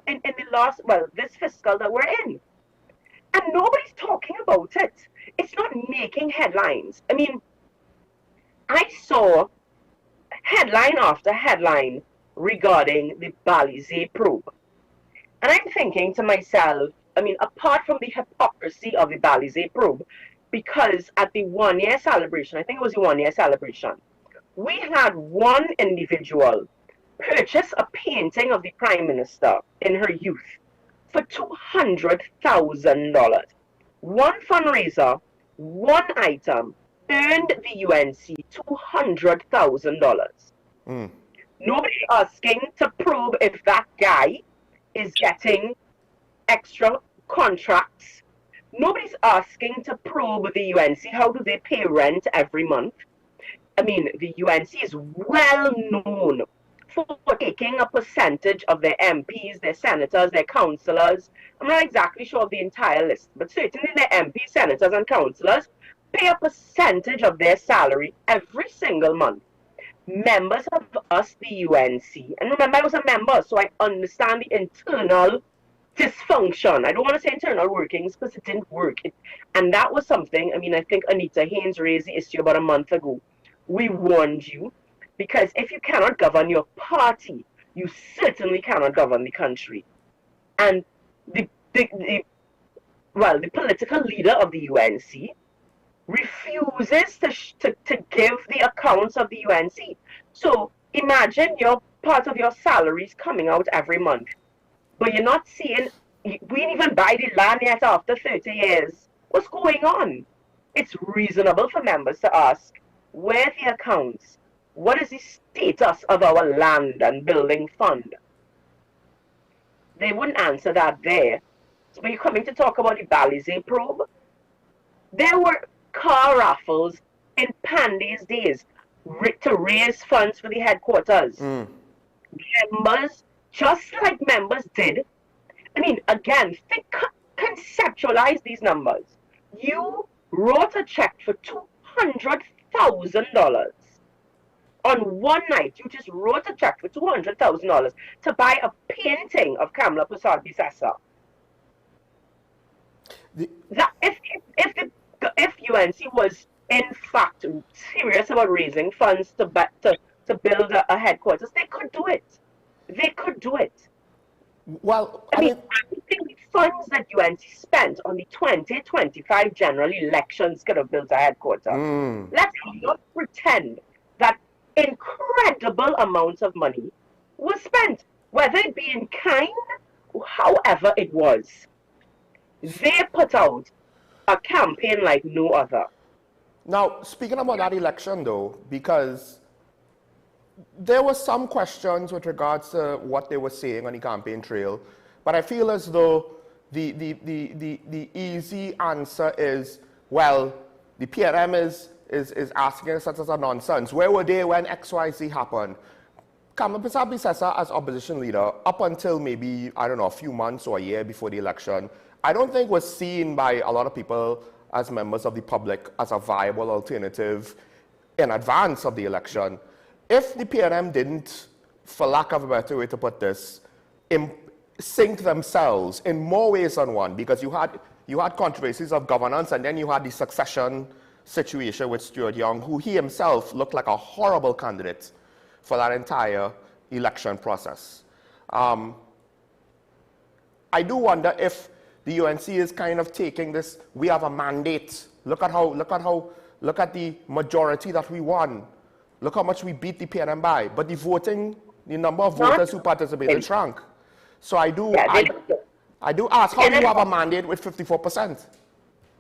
in the last, well, this fiscal that we're in. And nobody's talking about it. It's not making headlines. I mean, I saw headline after headline regarding the Balizé probe. And I'm thinking to myself, I mean, apart from the hypocrisy of the Balizé probe, because at the 1 year celebration, I think it was the 1 year celebration, we had one individual purchase a painting of the Prime Minister in her youth for $200,000. One fundraiser, one item earned the UNC $200,000. Nobody's asking to probe if that guy is getting extra contracts. Nobody's asking to probe the UNC. How do they pay rent every month? I mean, the UNC is well known for taking a percentage of their MPs, their senators, their councillors. I'm not exactly sure of the entire list, but certainly their MPs, senators, and councillors pay a percentage of their salary every single month. Members of us, the UNC, and remember I was a member, so I understand the internal dysfunction. I don't want to say internal workings because it didn't work. And that was something, I mean, I think Anita Haynes raised the issue about a month ago. We warned you, because if you cannot govern your party, you certainly cannot govern the country. And the political leader of the UNC refuses to give the accounts of the UNC. So imagine your part of your salaries coming out every month, but you're not seeing, we didn't even buy the land yet after 30 years. What's going on? It's reasonable for members to ask, where are the accounts? What is the status of our land and building fund? They wouldn't answer that there. So when you're coming to talk about the Balizé probe, there were car raffles in Pandey's days to raise funds for the headquarters. Members, just like members did, I mean, again, conceptualize these numbers. You wrote a check for $200,000. On one night, you just wrote a check for $200,000 to buy a painting of Kamla Prasad-Bissessar. If UNC was in fact serious about raising funds to build a headquarters, they could do it. They could do it. Well, I mean, the funds that UNC spent on the 2025 general elections could have built a headquarters. Let's not pretend that incredible amounts of money was spent, whether it be in kind, or however it was. They put out a campaign like no other. Now, speaking about that election, though, because there were some questions with regards to what they were saying on the campaign trail, but I feel as though the easy answer is, well, the PNM is asking us such as a nonsense. Where were they when XYZ happened? Kamla Prasad-Bissessar as opposition leader, up until maybe, I don't know, a few months or a year before the election, I don't think was seen by a lot of people as members of the public as a viable alternative in advance of the election. If the PNM didn't, for lack of a better way to put this, sink themselves in more ways than one, because you had controversies of governance, and then you had the succession situation with Stuart Young, who he himself looked like a horrible candidate for that entire election process. I do wonder if the UNC is kind of taking this, we have a mandate. Look at the majority that we won. Look how much we beat the PNM by. But the number of voters who participated shrunk. So I do ask, how do you have a mandate with 54%?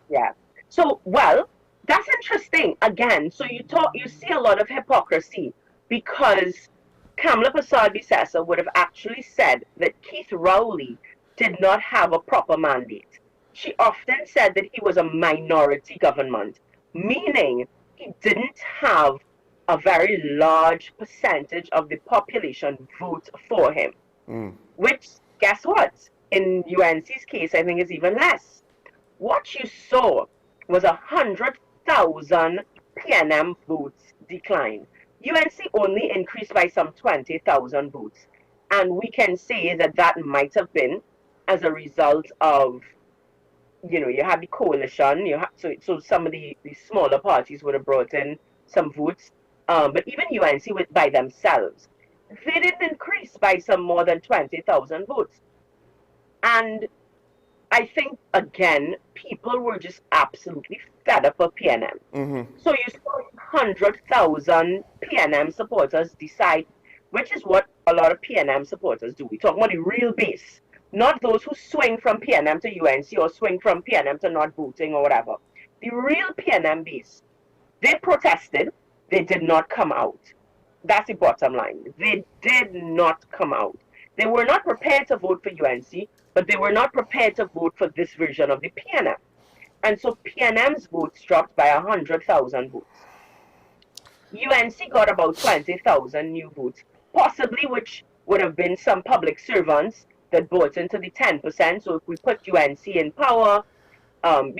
Yeah. So, well, that's interesting. Again, so you see a lot of hypocrisy, because Kamla Prasad-Bissessar would have actually said that Keith Rowley did not have a proper mandate. She often said that he was a minority government, meaning he didn't have a very large percentage of the population vote for him. Which, guess what? In UNC's case, I think is even less. What you saw was 100,000 PNM votes decline. UNC only increased by some 20,000 votes. And we can say that that might have been as a result of, you had the coalition, so some of the smaller parties would have brought in some votes. But even UNC by themselves, they didn't increase by some more than 20,000 votes. And I think, again, people were just absolutely fed up of PNM. So you saw 100,000 PNM supporters decide, which is what a lot of PNM supporters do. We talk about the real base, not those who swing from PNM to UNC or swing from PNM to not voting or whatever. The real PNM base, they protested, they did not come out. That's the bottom line. They did not come out. They were not prepared to vote for UNC, but they were not prepared to vote for this version of the PNM. And so PNM's votes dropped by 100,000 votes. UNC got about 20,000 new votes, possibly which would have been some public servants that bought into the 10%. So if we put UNC in power, and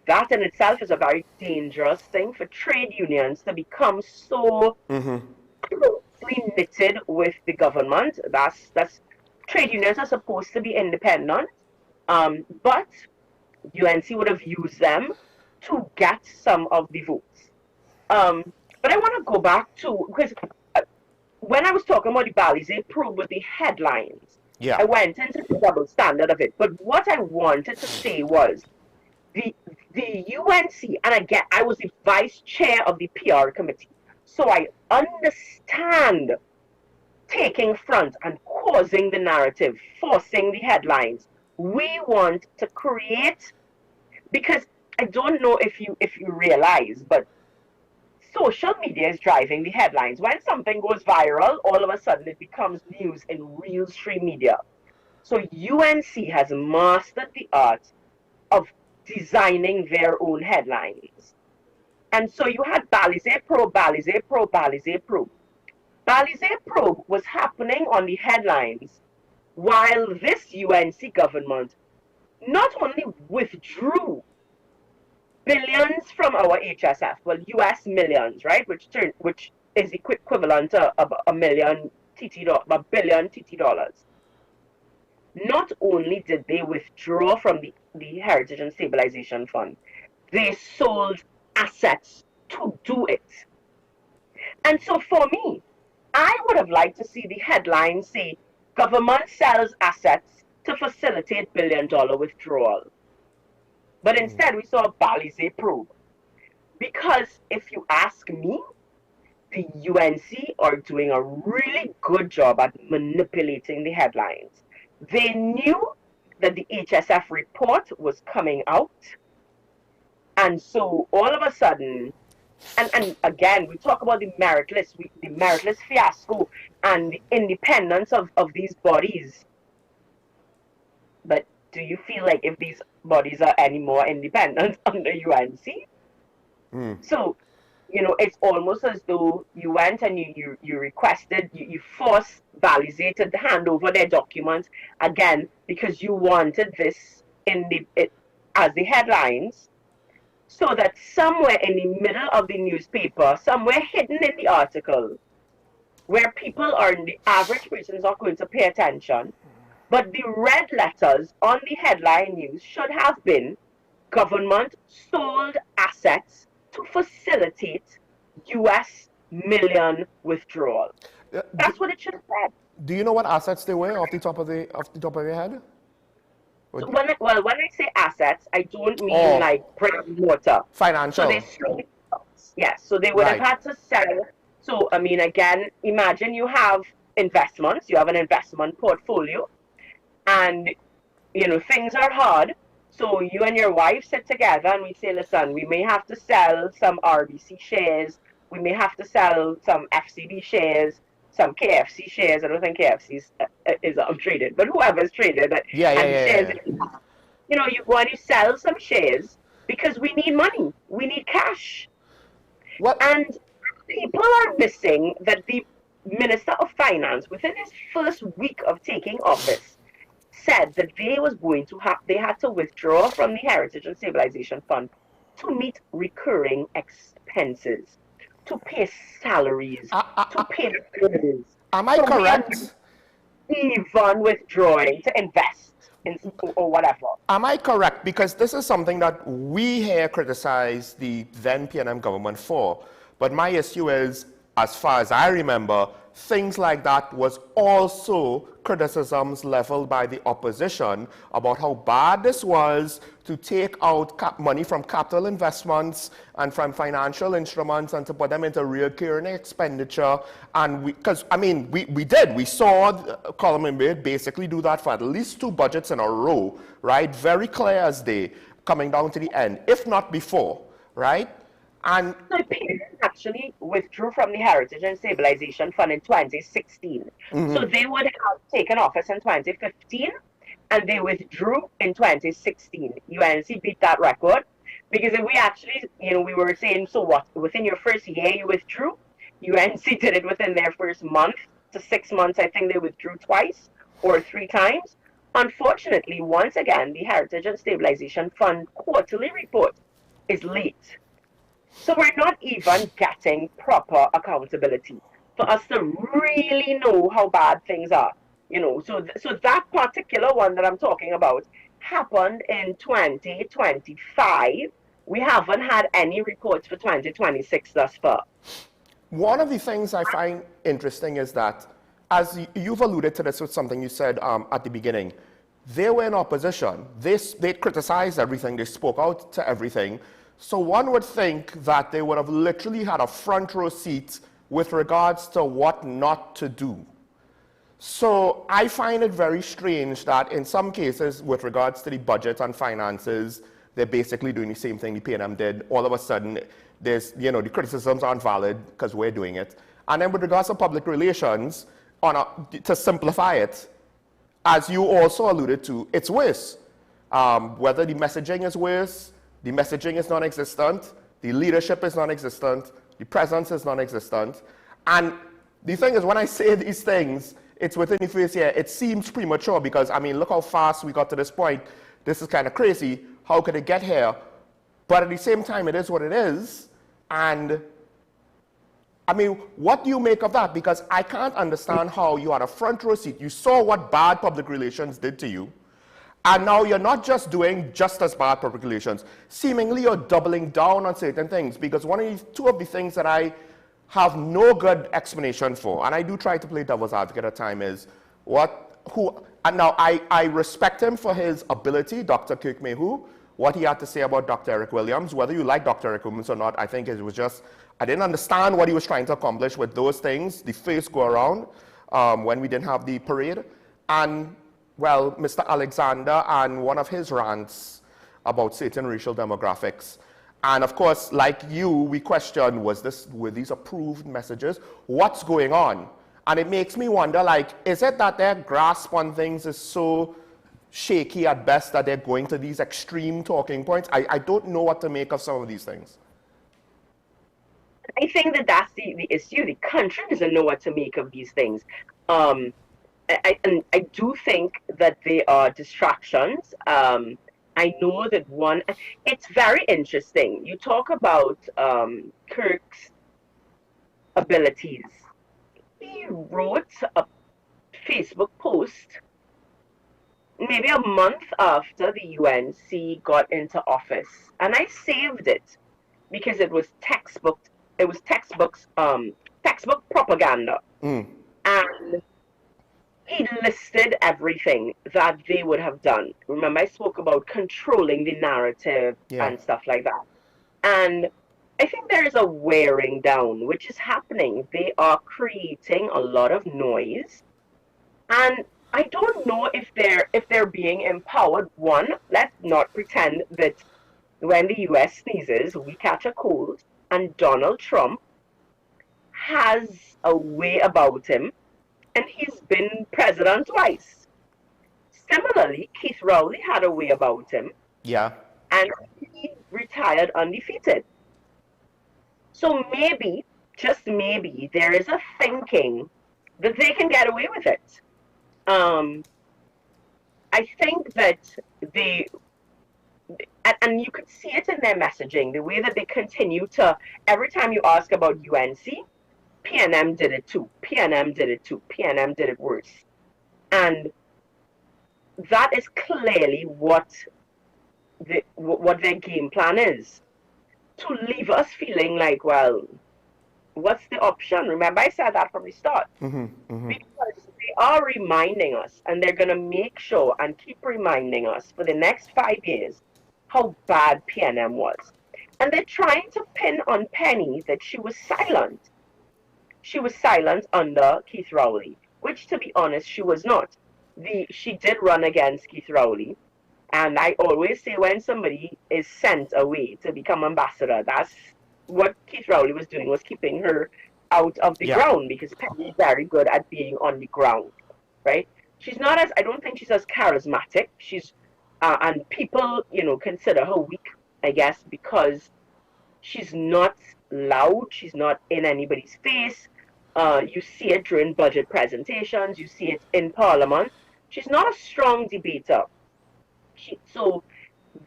that in itself is a very dangerous thing for trade unions to become so closely knitted with the government. That's trade unions are supposed to be independent, but UNC would have used them to get some of the votes. But I want to go back to, because when I was talking about the Balizé probe with the headlines, I went into the double standard of it. But what I wanted to say was the UNC, and again, I was the vice chair of the PR committee, so I understand taking front and causing the narrative, forcing the headlines. We want to create, because I don't know if you realize, but social media is driving the headlines. When something goes viral, all of a sudden it becomes news in real stream media. So UNC has mastered the art of designing their own headlines. And so you had Balizé probe, Balizé probe, Balizé probe. Balizé probe was happening on the headlines while this UNC government not only withdrew billions from our HSF, well, US millions, right, which is equivalent to a billion TT dollars. Not only did they withdraw from the Heritage and Stabilization Fund, they sold assets to do it. And so for me, I would have liked to see the headline say, government sells assets to facilitate billion-dollar withdrawal. But instead, we saw a Balizé probe. Because if you ask me, the UNC are doing a really good job at manipulating the headlines. They knew that the HSF report was coming out. And so all of a sudden, and again, we talk about the meritless fiasco and the independence of these bodies. But do you feel like if these bodies are any more independent under UNC? So, it's almost as though you went and you requested, you forced Balizé to hand over their documents again because you wanted this as the headlines, so that somewhere in the middle of the newspaper, somewhere hidden in the article, where the average person is not going to pay attention, but the red letters on the headline news should have been, government sold assets to facilitate US million withdrawal. That's what it should have said. Do you know what assets they were off the top of your head? So when I say assets, I don't mean like brick and mortar. Financial. So they sold, yes. So they would have had to sell. So I mean, again, imagine you have investments. You have an investment portfolio, and things are hard. So you and your wife sit together and we say, listen, we may have to sell some RBC shares. We may have to sell some FCB shares, some KFC shares. I don't think KFC is traded, but whoever's traded. Shares, you go and you sell some shares because we need money. We need cash. And people are missing that the Minister of Finance, within his first week of taking office, said that they had to withdraw from the Heritage and Stabilization Fund to meet recurring expenses, to pay salaries, to pay bills. Am I correct? Even withdrawing to invest in or whatever. Am I correct? Because this is something that we here criticize the then PNM government for. But my issue is, as far as I remember, things like that was also criticisms leveled by the opposition about how bad this was to take out money from capital investments and from financial instruments and to put them into recurring expenditure. And because, I mean, we did. We saw Colin Wade basically do that for at least 2 budgets in a row, right? Very clear as day, coming down to the end, if not before, right? And my parents actually withdrew from the Heritage and Stabilization Fund in 2016. So they would have taken office in 2015 and they withdrew in 2016. UNC beat that record because if we actually, you know, we were saying, so what, within your first year you withdrew? UNC did it within their first month to 6 months. I think they withdrew twice or 3 times. Unfortunately, once again, the Heritage and Stabilization Fund quarterly report is late. So we're not even getting proper accountability for us to really know how bad things are. You know, so that particular one that I'm talking about happened in 2025. We haven't had any reports for 2026 thus far. One of the things I find interesting is that, as you've alluded to this with something you said at the beginning, they were in opposition. They criticized everything. They spoke out to everything. So one would think that they would have literally had a front row seat with regards to what not to do. So I find it very strange that in some cases, with regards to the budget and finances, they're basically doing the same thing the PNM did. All of a sudden, there's, you know, the criticisms aren't valid because we're doing it. And then with regards to public relations, to simplify it, as you also alluded to, it's worse. Whether the messaging is worse, the messaging is non-existent, the leadership is non-existent, the presence is non-existent. And the thing is, when I say these things, it's within the first year. It seems premature because, I mean, look how fast we got to this point. This is kind of crazy. How could it get here? But at the same time, it is what it is. And, I mean, what do you make of that? Because I can't understand how you had a front row seat. You saw what bad public relations did to you. And now you're not just doing just as bad public relations. Seemingly you're doubling down on certain things, because two of the things that I have no good explanation for, and I do try to play devil's advocate at times, is and now I respect him for his ability, Dr. Kirkmehu, what he had to say about Dr. Eric Williams. Whether you like Dr. Eric Williams or not, I think it was just, I didn't understand what he was trying to accomplish with those things, the first go around, when we didn't have the parade. And well, Mr. Alexander and one of his rants about certain racial demographics. And of course, like you, we questioned, were these approved messages? What's going on? And it makes me wonder, like, is it that their grasp on things is so shaky at best that they're going to these extreme talking points? I don't know what to make of some of these things. I think that that's the issue. The country doesn't know what to make of these things. I do think that they are distractions. I know that it's very interesting. You talk about Kirk's abilities. He wrote a Facebook post maybe a month after the UNC got into office. And I saved it because it was textbook propaganda. And he listed everything that they would have done. Remember, I spoke about controlling the narrative and stuff like that. And I think there is a wearing down, which is happening. They are creating a lot of noise. And I don't know if they're being empowered. One, let's not pretend that when the US sneezes, we catch a cold. And Donald Trump has a way about him. And he's been president twice. Similarly, Keith Rowley had a way about him. Yeah. And he retired undefeated. So maybe, just maybe, there is a thinking that they can get away with it. I think that and you could see it in their messaging, the way that they continue to, every time you ask about UNC, PNM did it too, PNM did it too, PNM did it worse. And that is clearly what their game plan is. To leave us feeling like, well, what's the option? Remember, I said that from the start. Because they are reminding us, and they're going to make sure and keep reminding us for the next 5 years how bad PNM was. And they're trying to pin on Penny that she was silent. She was silent under Keith Rowley, which, to be honest, she was not. She did run against Keith Rowley. And I always say when somebody is sent away to become ambassador, that's what Keith Rowley was doing, was keeping her out of the ground, because Penny is very good at being on the ground, right? She's not as, I don't think she's as charismatic. She's, and people, you know, consider her weak, I guess, because she's not loud. She's not in anybody's face. You see it during budget presentations. You see it in Parliament. She's not a strong debater. So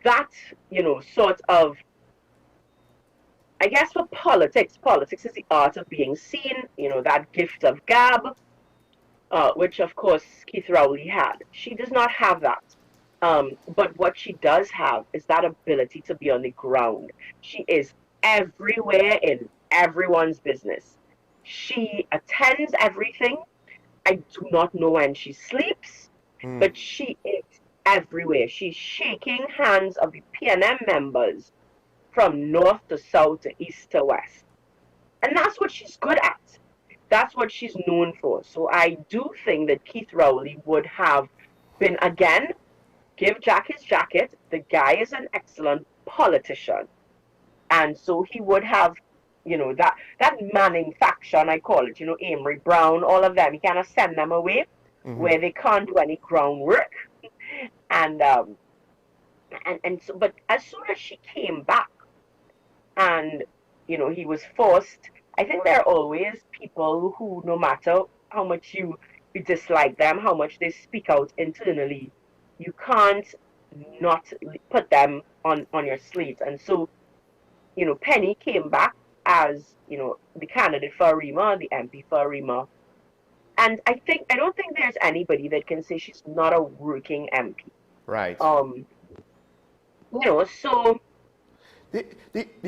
that, you know, sort of, I guess for politics is the art of being seen, you know, that gift of gab, which of course Keith Rowley had. She does not have that. But what she does have is that ability to be on the ground. She is everywhere in everyone's business. She attends everything. I do not know when she sleeps, but she is everywhere. She's shaking hands of the PNM members from north to south to east to west. And that's what she's good at. That's what she's known for. So I do think that Keith Rowley would have been, again, give Jack his jacket. The guy is an excellent politician. And so he would have, you know, that Manning faction, I call it, you know, Amory Brown, all of them, he kind of send them away where they can't do any groundwork. And so, but as soon as she came back and, you know, he was forced, I think there are always people who, no matter how much you dislike them, how much they speak out internally, you can't not put them on your slate. And so, you know, Penny came back as, you know, the candidate for Arima, the MP for Arima. And I don't think there's anybody that can say she's not a working MP. Right. You know, so the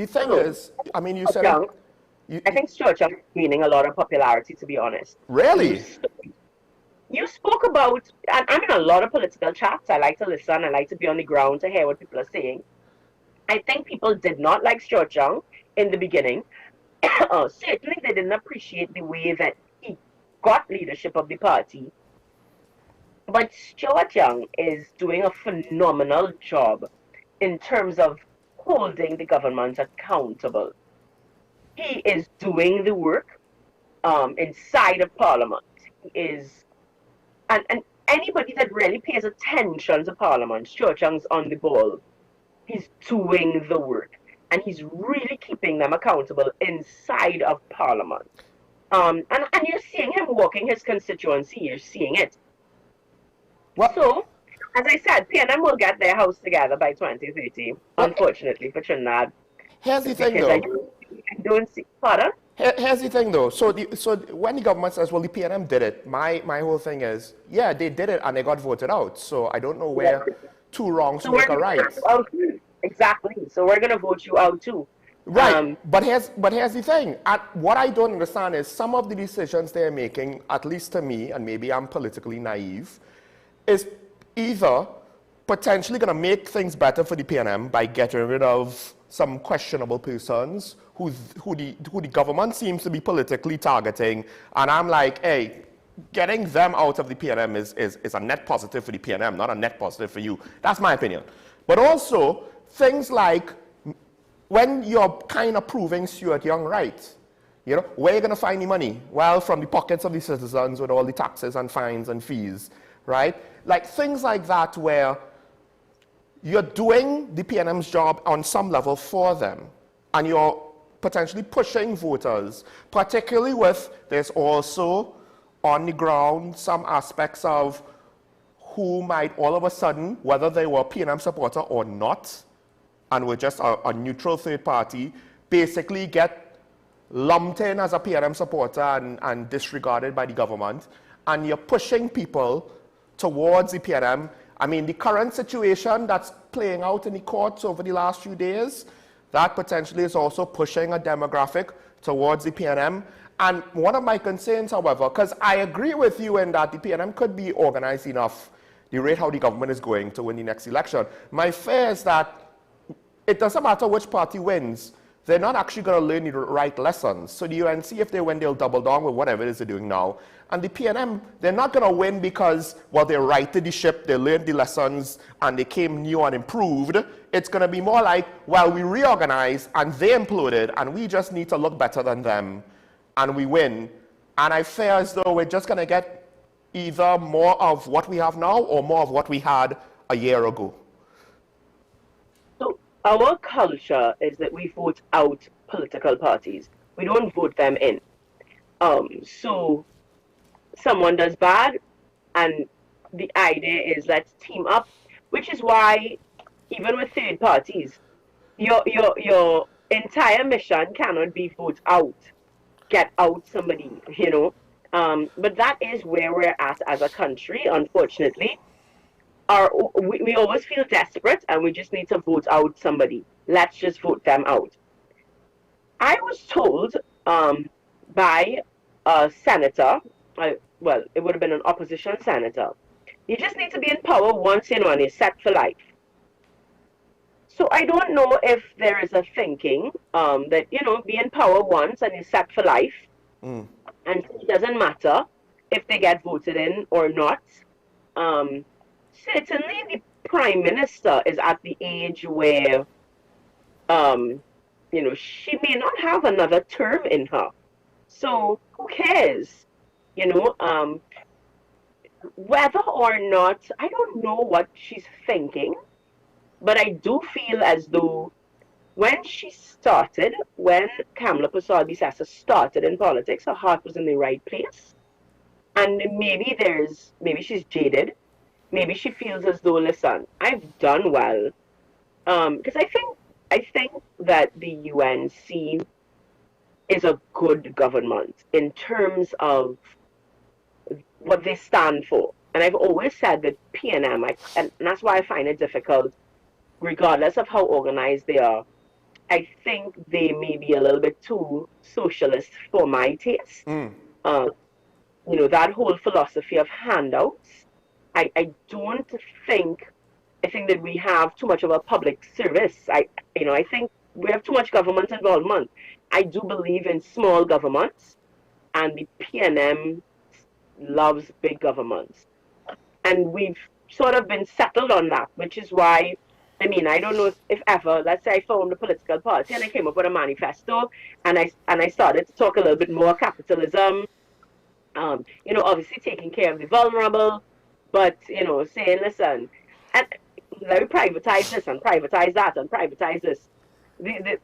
thing is, I mean, you said I think Stuart Young is gaining a lot of popularity, to be honest. Really? You spoke about, and I'm in a lot of political chats. I like to listen. I like to be on the ground to hear what people are saying. I think people did not like Stuart Young in the beginning. Certainly, they didn't appreciate the way that he got leadership of the party. But Stuart Young is doing a phenomenal job in terms of holding the government accountable. He is doing the work inside of Parliament. He is, and anybody that really pays attention to Parliament, Stuart Young's on the ball. He's doing the work, and he's really keeping them accountable inside of Parliament. And you're seeing him walking his constituency. You're seeing it. Well, so, as I said, PNM will get their house together by 2030, unfortunately for Trinidad. Here's the thing, though. I don't see. Pardon? Here's the thing, though. So when the government says, well, the PNM did it, my whole thing is, yeah, they did it and they got voted out. So I don't know where two wrongs make a right. Exactly. So we're going to vote you out, too. Right. But here's the thing. What I don't understand is some of the decisions they're making, at least to me, and maybe I'm politically naive, is either potentially going to make things better for the PNM by getting rid of some questionable persons who the government seems to be politically targeting, and I'm like, hey, getting them out of the PNM is a net positive for the PNM, not a net positive for you. That's my opinion. But also, things like when you're kind of proving Stuart Young right, you know, where are you going to find the money? Well, from the pockets of the citizens with all the taxes and fines and fees, right? Like things like that where you're doing the PNM's job on some level for them, and you're potentially pushing voters, particularly with there's also on the ground some aspects of who might all of a sudden, whether they were PNM supporter or not, and were just a neutral third party, basically get lumped in as a PNM supporter and disregarded by the government, and you're pushing people towards the PNM. I mean, the current situation that's playing out in the courts over the last few days, that potentially is also pushing a demographic towards the PNM. And one of my concerns, however, because I agree with you in that the PNM could be organized enough, the rate how the government is going to win the next election. My fear is that it doesn't matter which party wins, they're not actually going to learn the right lessons. So the UNC, if they win, they'll double down with whatever it is they're doing now. And the PNM, they're not going to win because, well, they righted the ship, they learned the lessons, and they came new and improved. It's going to be more like, well, we reorganized, and they imploded, and we just need to look better than them, and we win. And I fear as though we're just going to get either more of what we have now or more of what we had a year ago. So our culture is that we vote out political parties. We don't vote them in. So someone does bad, and the idea is let's team up, which is why even with third parties, your entire mission cannot be vote out, get out somebody, you know. But that is where we're at as a country, unfortunately. We always feel desperate and we just need to vote out somebody. Let's just vote them out. I was told by a senator, well, it would have been an opposition senator, you just need to be in power once, you know, and you're set for life. So I don't know if there is a thinking that, you know, be in power once and you're set for life. And it doesn't matter if they get voted in or not. Certainly the Prime Minister is at the age where, you know, she may not have another term in her. So who cares? You know, whether or not, I don't know what she's thinking, but I do feel as though when she started, when Kamla Persad-Bissessar started in politics, her heart was in the right place. And maybe she's jaded. Maybe she feels as though, listen, I've done well. Because I think that the UNC is a good government in terms of what they stand for. And I've always said that PNM, and that's why I find it difficult, regardless of how organized they are, I think they may be a little bit too socialist for my taste. You know, that whole philosophy of handouts, I think that we have too much of a public service. I think we have too much government involvement. I do believe in small governments, and the PNM loves big governments. And we've sort of been settled on that, which is why, I mean, I don't know if ever, let's say I formed a political party and I came up with a manifesto and I started to talk a little bit more capitalism, you know, obviously taking care of the vulnerable, but, you know, saying, listen, and let me privatize this and privatize that and privatize this. The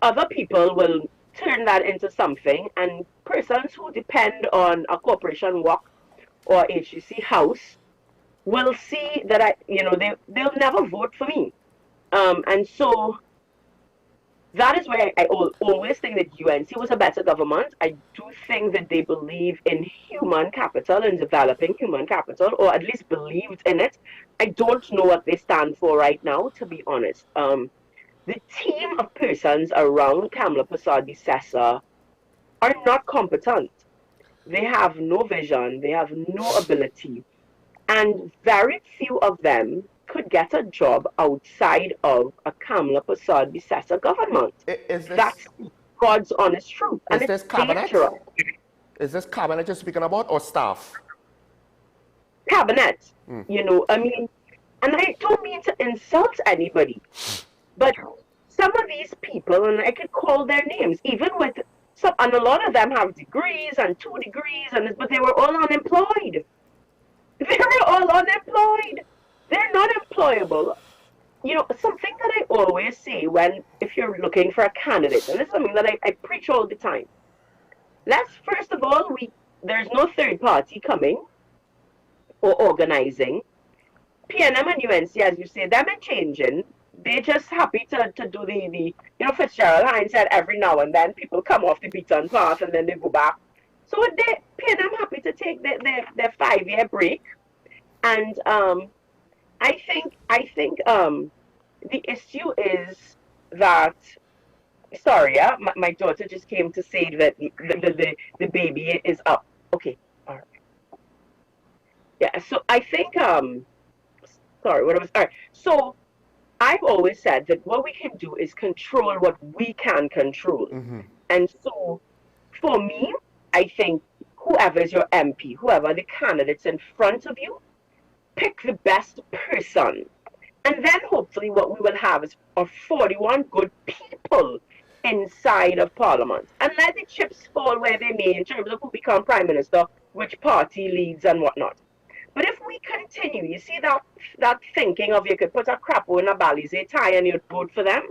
other people will turn that into something, and persons who depend on a corporation work or HUC house will see that they'll never vote for me. And so that is why I always think that UNC was a better government. I do think that they believe in human capital and developing human capital, or at least believed in it. I don't know what they stand for right now, to be honest. The team of persons around Kamla Persad-Bissessar are not competent. They have no vision, they have no ability, and very few of them could get a job outside of a Kamla Persad-Bissessar government. That's God's honest truth. And is this cabinet? Dangerous. Is this cabinet you're speaking about, or staff? Cabinet. You know, I mean, and I don't mean to insult anybody, but some of these people, and I could call their names, even with some, and a lot of them have degrees and 2 degrees, but they were all unemployed. They were all unemployed. They're not employable. You know, something that I always say if you're looking for a candidate, and this is something that I preach all the time. First of all, there's no third party coming or organizing. PNM and UNC, as you say, them are changing. They're just happy to do the Fitzgerald Hines said every now and then people come off the beaten path and then they go back. So PNM happy to take their 5-year break. And I think the issue is that sorry, yeah, my daughter just came to say that the baby is up. Okay, all right. Yeah, so I think sorry, what I was all right. So I've always said that what we can do is control what we can control. And so for me, I think whoever is your MP, whoever the candidates in front of you, pick the best person. And then hopefully what we will have is 41 good people inside of Parliament. And let the chips fall where they may in terms of who become Prime Minister, which party leads and whatnot. But if we continue, you see that thinking of you could put a crapo in a Balize tie and you'd vote for them,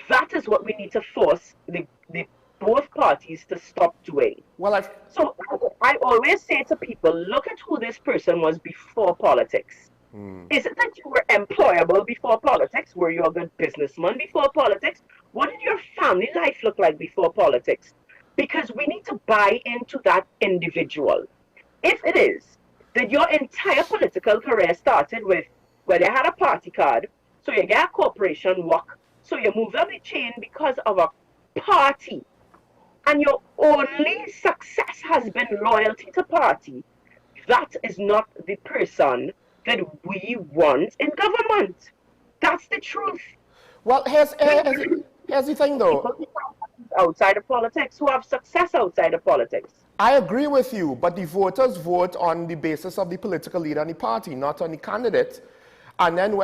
that is what we need to force the both parties to stop doing. So I always say to people, look at who this person was before politics. Is it that you were employable before politics? Were you a good businessman before politics? What did your family life look like before politics? Because we need to buy into that individual. If it is that your entire political career started with where they had a party card, so you get a corporation work, so you move up the chain because of a party, and your only success has been loyalty to party, that is not the person that we want in government. That's the truth. Well, here's the thing though. Outside of politics, who have success outside of politics. I agree with you, but the voters vote on the basis of the political leader and the party, not on the candidate. And then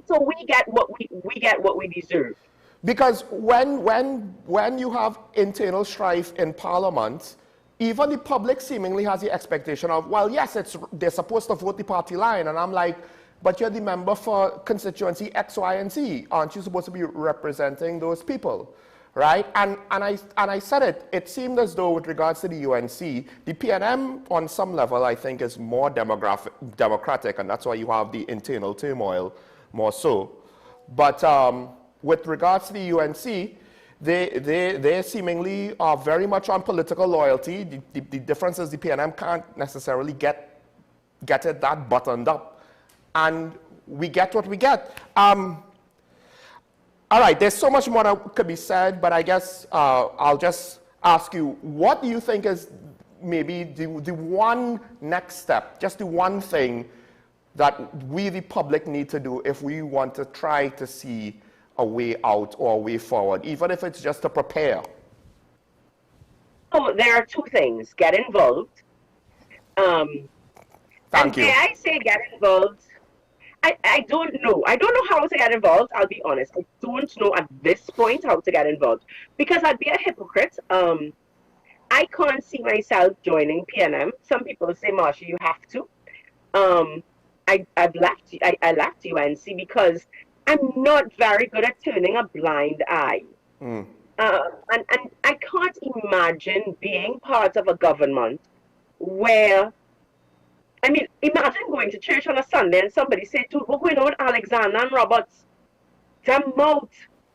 so we get what we deserve. Because when you have internal strife in Parliament, even the public seemingly has the expectation of, well, yes, they're supposed to vote the party line. And I'm like, but you're the member for constituency X, Y, and Z. Aren't you supposed to be representing those people? Right? And I said it. It seemed as though with regards to the UNC, the PNM on some level, I think, is more democratic, and that's why you have the internal turmoil more so. But with regards to the UNC, they seemingly are very much on political loyalty. The difference is the PNM can't necessarily get it that buttoned up. And we get what we get. All right, there's so much more that could be said, but I guess I'll just ask you, what do you think is maybe the one next step, just the one thing that we, the public, need to do if we want to try to see a way out or a way forward, even if it's just to prepare? So there are two things. Get involved. Thank you. I say get involved. I don't know. I don't know how to get involved, I'll be honest. I don't know at this point how to get involved. Because I'd be a hypocrite. I can't see myself joining PNM. Some people say, Marsha, you have to. I left UNC because I'm not very good at turning a blind eye. And I can't imagine being part of a government where, I mean, imagine going to church on a Sunday and somebody say, dude, we're going on with Alexander and Roberts. Their mouth,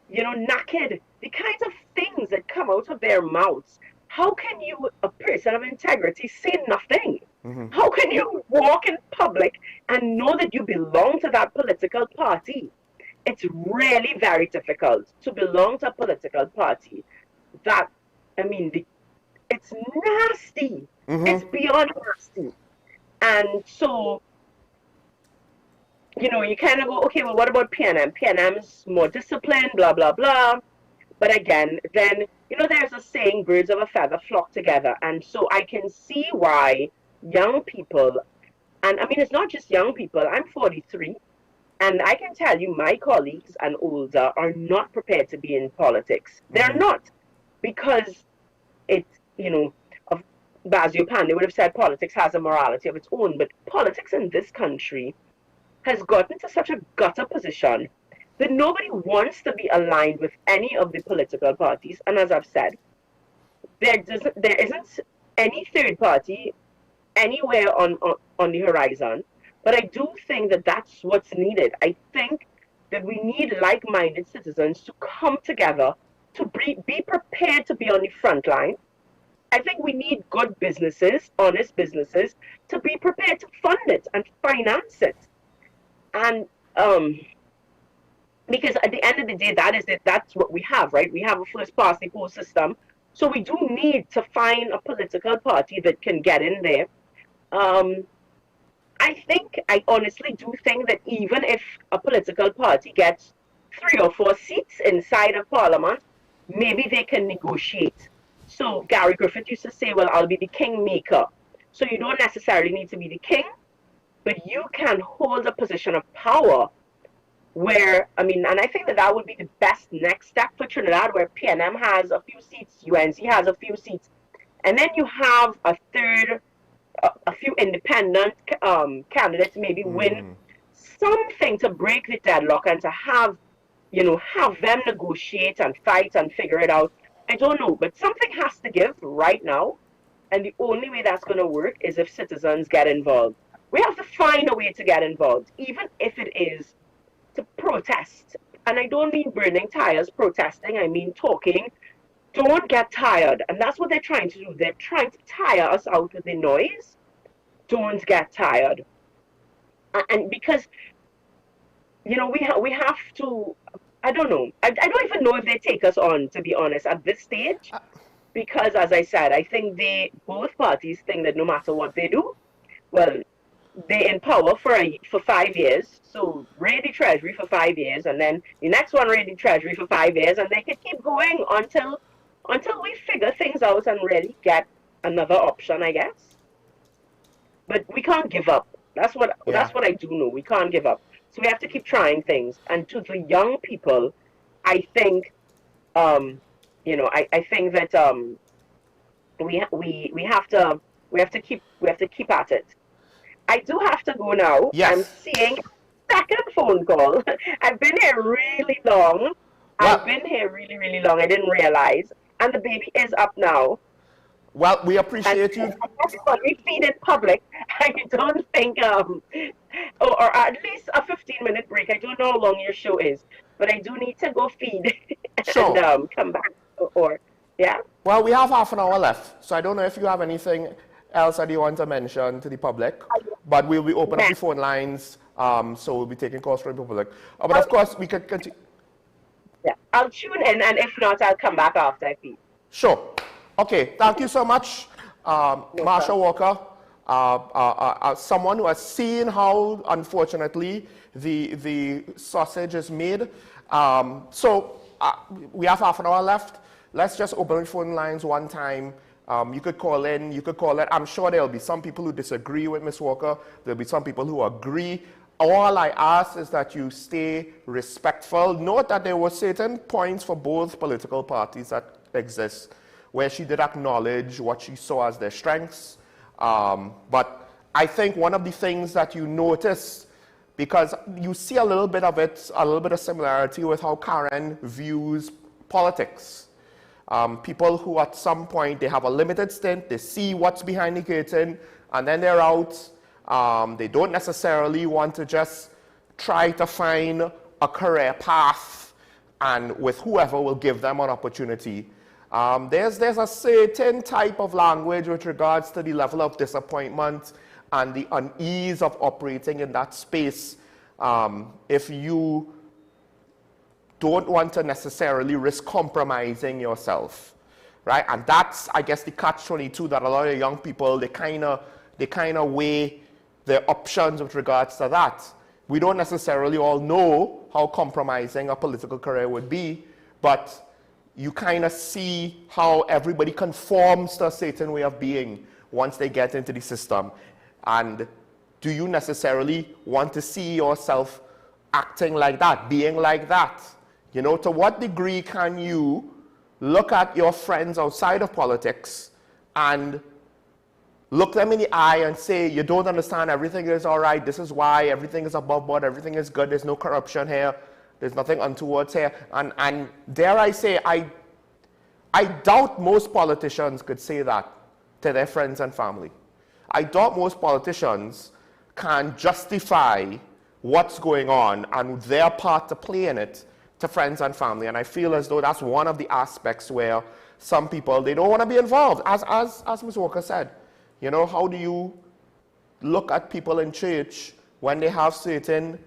naked. The kinds of things that come out of their mouths. How can you, a person of integrity, say nothing? How can you walk in public and know that you belong to that political party? It's really very difficult to belong to a political party that, I mean, it's nasty. It's beyond nasty. And so, you kind of go, okay, well, what about PNM? PNM's more disciplined, blah, blah, blah. But again, then, there's a saying, birds of a feather flock together. And so I can see why young people, and I mean, it's not just young people, I'm 43, and I can tell you my colleagues and older are not prepared to be in politics. They're not, because it's, Basio Pandey would have said politics has a morality of its own, but politics in this country has gotten to such a gutter position that nobody wants to be aligned with any of the political parties. And as I've said, there isn't any third party anywhere on the horizon. But I do think that that's what's needed. I think that we need like-minded citizens to come together, to be prepared to be on the front line. I think we need good businesses, honest businesses, to be prepared to fund it and finance it. And Because at the end of the day, that is it. That's what we have, right? We have a first past the post system. So we do need to find a political party that can get in there. I honestly do think that even if a political party gets 3 or 4 seats inside of Parliament, maybe they can negotiate. So Gary Griffith used to say, well, I'll be the kingmaker. So you don't necessarily need to be the king, but you can hold a position of power where, I mean, and I think that would be the best next step for Trinidad, where PNM has a few seats, UNC has a few seats, and then you have a few independent candidates maybe win something to break the deadlock and to have, have them negotiate and fight and figure it out. I don't know, but something has to give right now, and the only way that's going to work is if citizens get involved. We have to find a way to get involved, even if it is to protest. And I don't mean burning tires protesting, I mean talking. Don't get tired. And that's what they're trying to do. They're trying to tire us out with the noise. Don't get tired. And because, we have to, I don't know. I don't even know if they take us on, to be honest, at this stage. Because, as I said, I think both parties think that no matter what they do, well, they're in power for 5 years. So raid the treasury for 5 years, and then the next one raid the treasury for 5 years, and they can keep going until we figure things out and really get another option, I guess. But we can't give up. That's what I do know. We can't give up. So we have to keep trying things. And to the young people, I think, I think that we have to keep at it. I do have to go now. Yes. I'm seeing a second phone call. I've been here really long. I've been here really, really long. I didn't realize. And the baby is up now. Well, we appreciate you. We feed in public. I don't think, or at least a 15-minute break. I don't know how long your show is, but I do need to go feed and come back. Yeah? Well, we have half an hour left, so I don't know if you have anything else that you want to mention to the public, but we'll be opening up the phone lines, so we'll be taking calls from the public. But of course, we could continue. Yeah, I'll tune in, and if not, I'll come back after I feed. Sure. Okay, thank you so much, Marsha Walker, someone who has seen how, unfortunately, the sausage is made. So we have half an hour left. Let's just open the phone lines one time. You could call in, you could call it. I'm sure there'll be some people who disagree with Ms. Walker. There'll be some people who agree. All I ask is that you stay respectful. Note that there were certain points for both political parties that exist where she did acknowledge what she saw as their strengths. But I think one of the things that you notice, because you see a little bit of it, a little bit of similarity with how Karen views politics. People who at some point, they have a limited stint, they see what's behind the curtain, and then they're out. They don't necessarily want to just try to find a career path and with whoever will give them an opportunity. There's a certain type of language with regards to the level of disappointment and the unease of operating in that space. If you don't want to necessarily risk compromising yourself, right? And that's, I guess, the catch-22 that a lot of young people, they kind of weigh their options with regards to that. We don't necessarily all know how compromising a political career would be, but you kind of see how everybody conforms to a certain way of being once they get into the system. And do you necessarily want to see yourself acting like that, being like that? You know, to what degree can you look at your friends outside of politics and look them in the eye and say, you don't understand, everything is all right, this is why, everything is above board, everything is good, there's no corruption here, there's nothing untoward here. And dare I say, I doubt most politicians could say that to their friends and family. I doubt most politicians can justify what's going on and their part to play in it to friends and family. And I feel as though that's one of the aspects where some people, they don't want to be involved. As Ms. Walker said, you know, how do you look at people in church when they have certain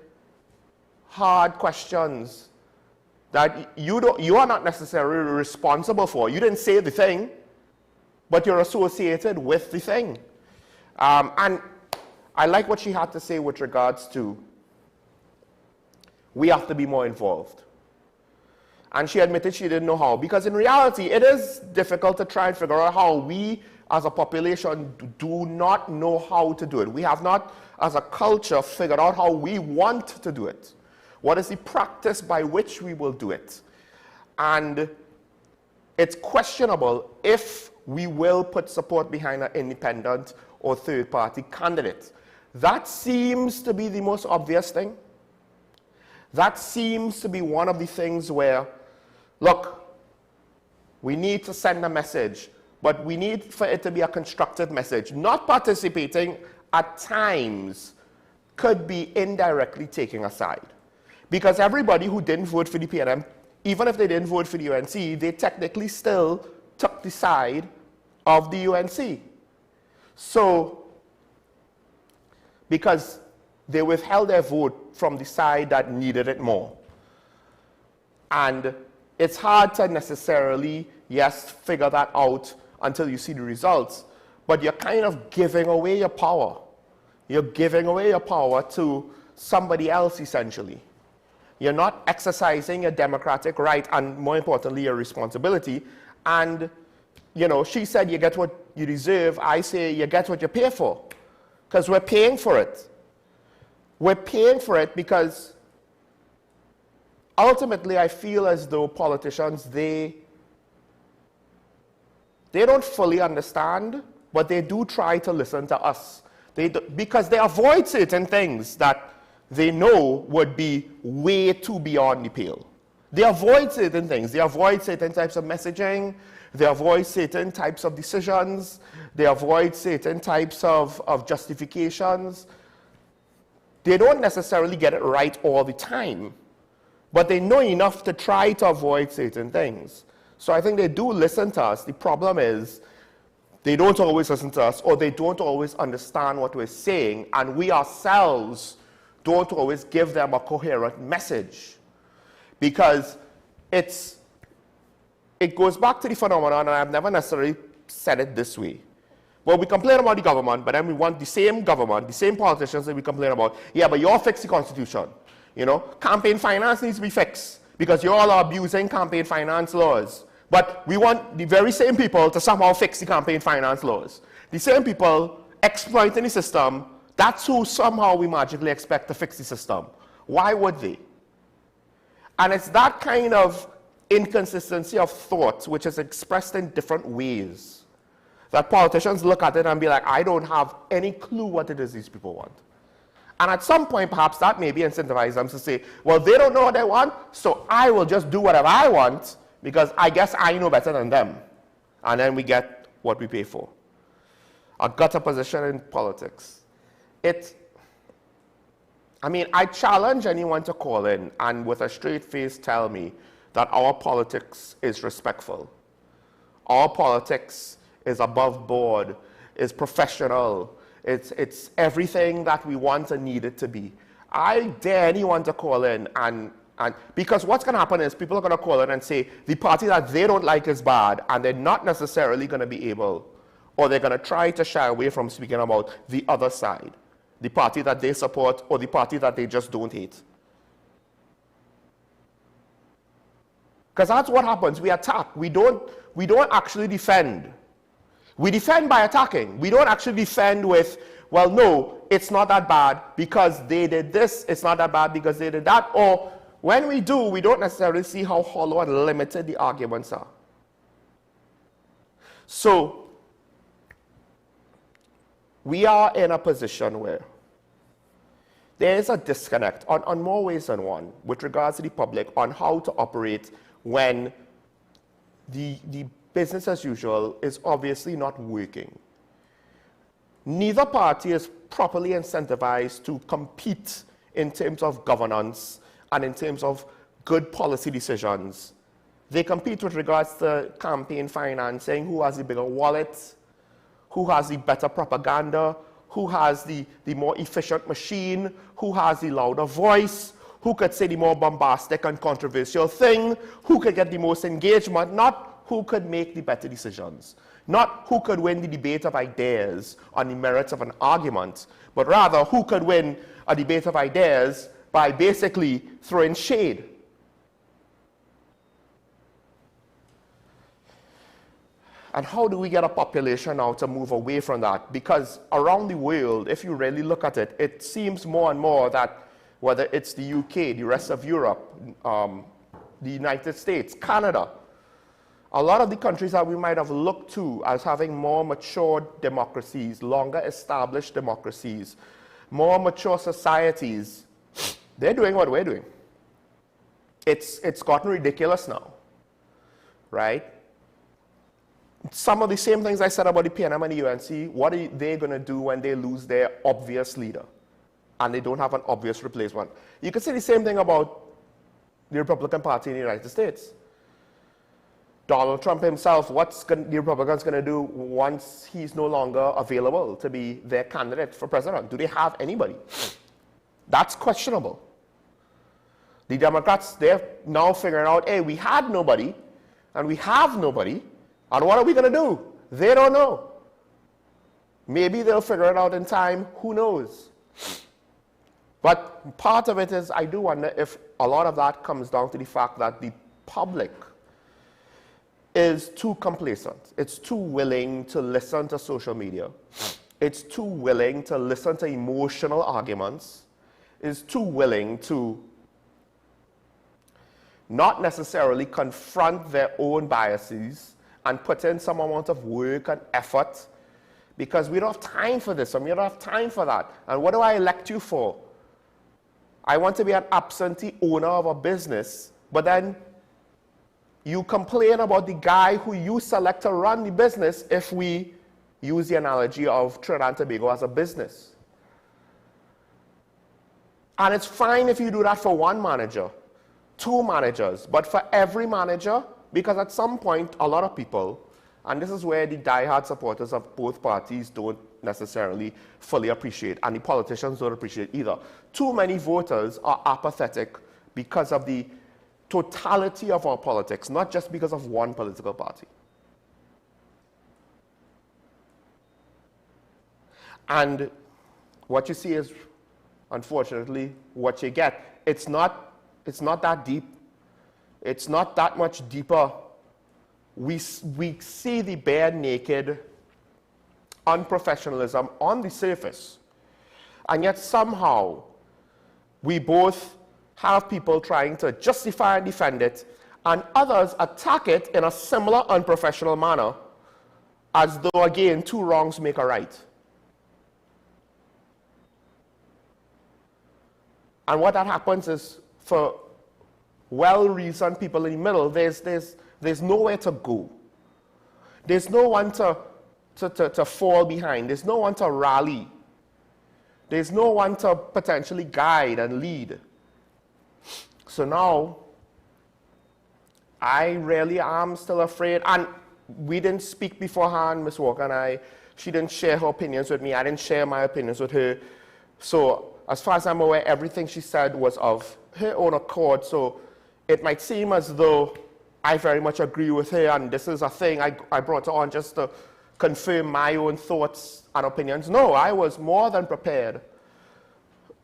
hard questions that you are not necessarily responsible for. You didn't say the thing, but you're associated with the thing. And I like what she had to say with regards to we have to be more involved. And she admitted she didn't know how, because in reality, it is difficult to try and figure out how we as a population do not know how to do it. We have not, as a culture, figured out how we want to do it. What is the practice by which we will do it? And it's questionable if we will put support behind an independent or third-party candidate. That seems to be the most obvious thing. That seems to be one of the things where, look, we need to send a message, but we need for it to be a constructive message. Not participating at times could be indirectly taking a side. Because everybody who didn't vote for the PNM, even if they didn't vote for the UNC, they technically still took the side of the UNC. So, because they withheld their vote from the side that needed it more. And it's hard to necessarily, yes, figure that out until you see the results, but you're kind of giving away your power. You're giving away your power to somebody else, essentially. You're not exercising your democratic right and, more importantly, your responsibility. And, you know, she said you get what you deserve. I say you get what you pay for, because we're paying for it. We're paying for it because ultimately I feel as though politicians, they don't fully understand, but they do try to listen to us. Because they avoid certain things that they know would be way too beyond the pale. They avoid certain things. They avoid certain types of messaging. They avoid certain types of decisions. They avoid certain types of justifications. They don't necessarily get it right all the time, but they know enough to try to avoid certain things. So I think they do listen to us. The problem is they don't always listen to us, or they don't always understand what we're saying, and we ourselves don't always give them a coherent message. Because it goes back to the phenomenon, and I've never necessarily said it this way. Well, we complain about the government, but then we want the same government, the same politicians that we complain about. Yeah, but you'll fix the Constitution. You know, campaign finance needs to be fixed because you all are abusing campaign finance laws. But we want the very same people to somehow fix the campaign finance laws. The same people exploiting the system, that's who somehow we magically expect to fix the system. Why would they? And it's that kind of inconsistency of thought, which is expressed in different ways, that politicians look at it and be like, I don't have any clue what it is these people want. And at some point, perhaps that maybe incentivize them to say, well, they don't know what they want, so I will just do whatever I want, because I guess I know better than them. And then we get what we pay for. A gutter position in politics. I challenge anyone to call in and with a straight face tell me that our politics is respectful. Our politics is above board, is professional. It's everything that we want and need it to be. I dare anyone to call in and because what's going to happen is people are going to call in and say the party that they don't like is bad, and they're not necessarily going to be able, or they're going to try to shy away from speaking about the other side, the party that they support or the party that they just don't hate. Because that's what happens. We attack. We don't actually defend. We defend by attacking. We don't actually defend with, well, no, it's not that bad because they did this. It's not that bad because they did that. Or when we do, we don't necessarily see how hollow and limited the arguments are. So we are in a position where there is a disconnect on more ways than one with regards to the public on how to operate when the business as usual is obviously not working. Neither party is properly incentivized to compete in terms of governance and in terms of good policy decisions. They compete with regards to campaign financing, who has the bigger wallet, who has the better propaganda, who has the more efficient machine, who has the louder voice, who could say the more bombastic and controversial thing, who could get the most engagement, not who could make the better decisions, not who could win the debate of ideas on the merits of an argument, but rather who could win a debate of ideas by basically throwing shade. And how do we get a population now to move away from that? Because around the world, if you really look at it, it seems more and more that whether it's the UK, the rest of Europe, the United States, Canada, a lot of the countries that we might have looked to as having more mature democracies, longer established democracies, more mature societies, they're doing what we're doing. It's gotten ridiculous now, right? Some of the same things I said about the PNM and the UNC, what are they going to do when they lose their obvious leader and they don't have an obvious replacement? You can say the same thing about the Republican Party in the United States. Donald Trump himself, what's the Republicans going to do once he's no longer available to be their candidate for president? Do they have anybody? That's questionable. The Democrats, they're now figuring out, hey, we had nobody and we have nobody. And what are we going to do? They don't know. Maybe they'll figure it out in time. Who knows? But part of it is, I do wonder if a lot of that comes down to the fact that the public is too complacent. It's too willing to listen to social media. It's too willing to listen to emotional arguments. It's too willing to not necessarily confront their own biases and put in some amount of work and effort, because we don't have time for this and we don't have time for that. And what do I elect you for? I want to be an absentee owner of a business, but then you complain about the guy who you select to run the business if we use the analogy of Trinidad and Tobago as a business. And it's fine if you do that for one manager, two managers, but for every manager, because at some point, a lot of people, and this is where the diehard supporters of both parties don't necessarily fully appreciate, and the politicians don't appreciate either. Too many voters are apathetic because of the totality of our politics, not just because of one political party. And what you see is, unfortunately, what you get. It's not that deep. It's not that much deeper. We see the bare naked unprofessionalism on the surface, and yet somehow we both have people trying to justify and defend it, and others attack it in a similar unprofessional manner, as though, again, two wrongs make a right. And what that happens is, for well-reasoned people in the middle, there's nowhere to go. There's no one to fall behind. There's no one to rally. There's no one to potentially guide and lead. So now, I really am still afraid. And we didn't speak beforehand, Ms. Walker and I. She didn't share her opinions with me. I didn't share my opinions with her. So as far as I'm aware, everything she said was of her own accord. So it might seem as though I very much agree with her, and this is a thing I brought her on just to confirm my own thoughts and opinions. No, I was more than prepared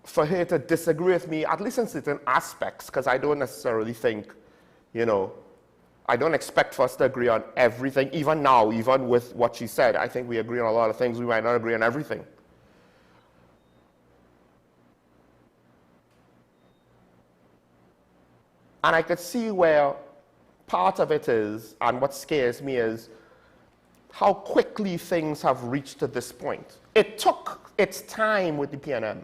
for her to disagree with me, at least in certain aspects, because I don't necessarily think, I don't expect for us to agree on everything, even now, even with what she said. I think we agree on a lot of things. We might not agree on everything. And I could see where part of it is, and what scares me is, how quickly things have reached to this point. It took its time with the PNM,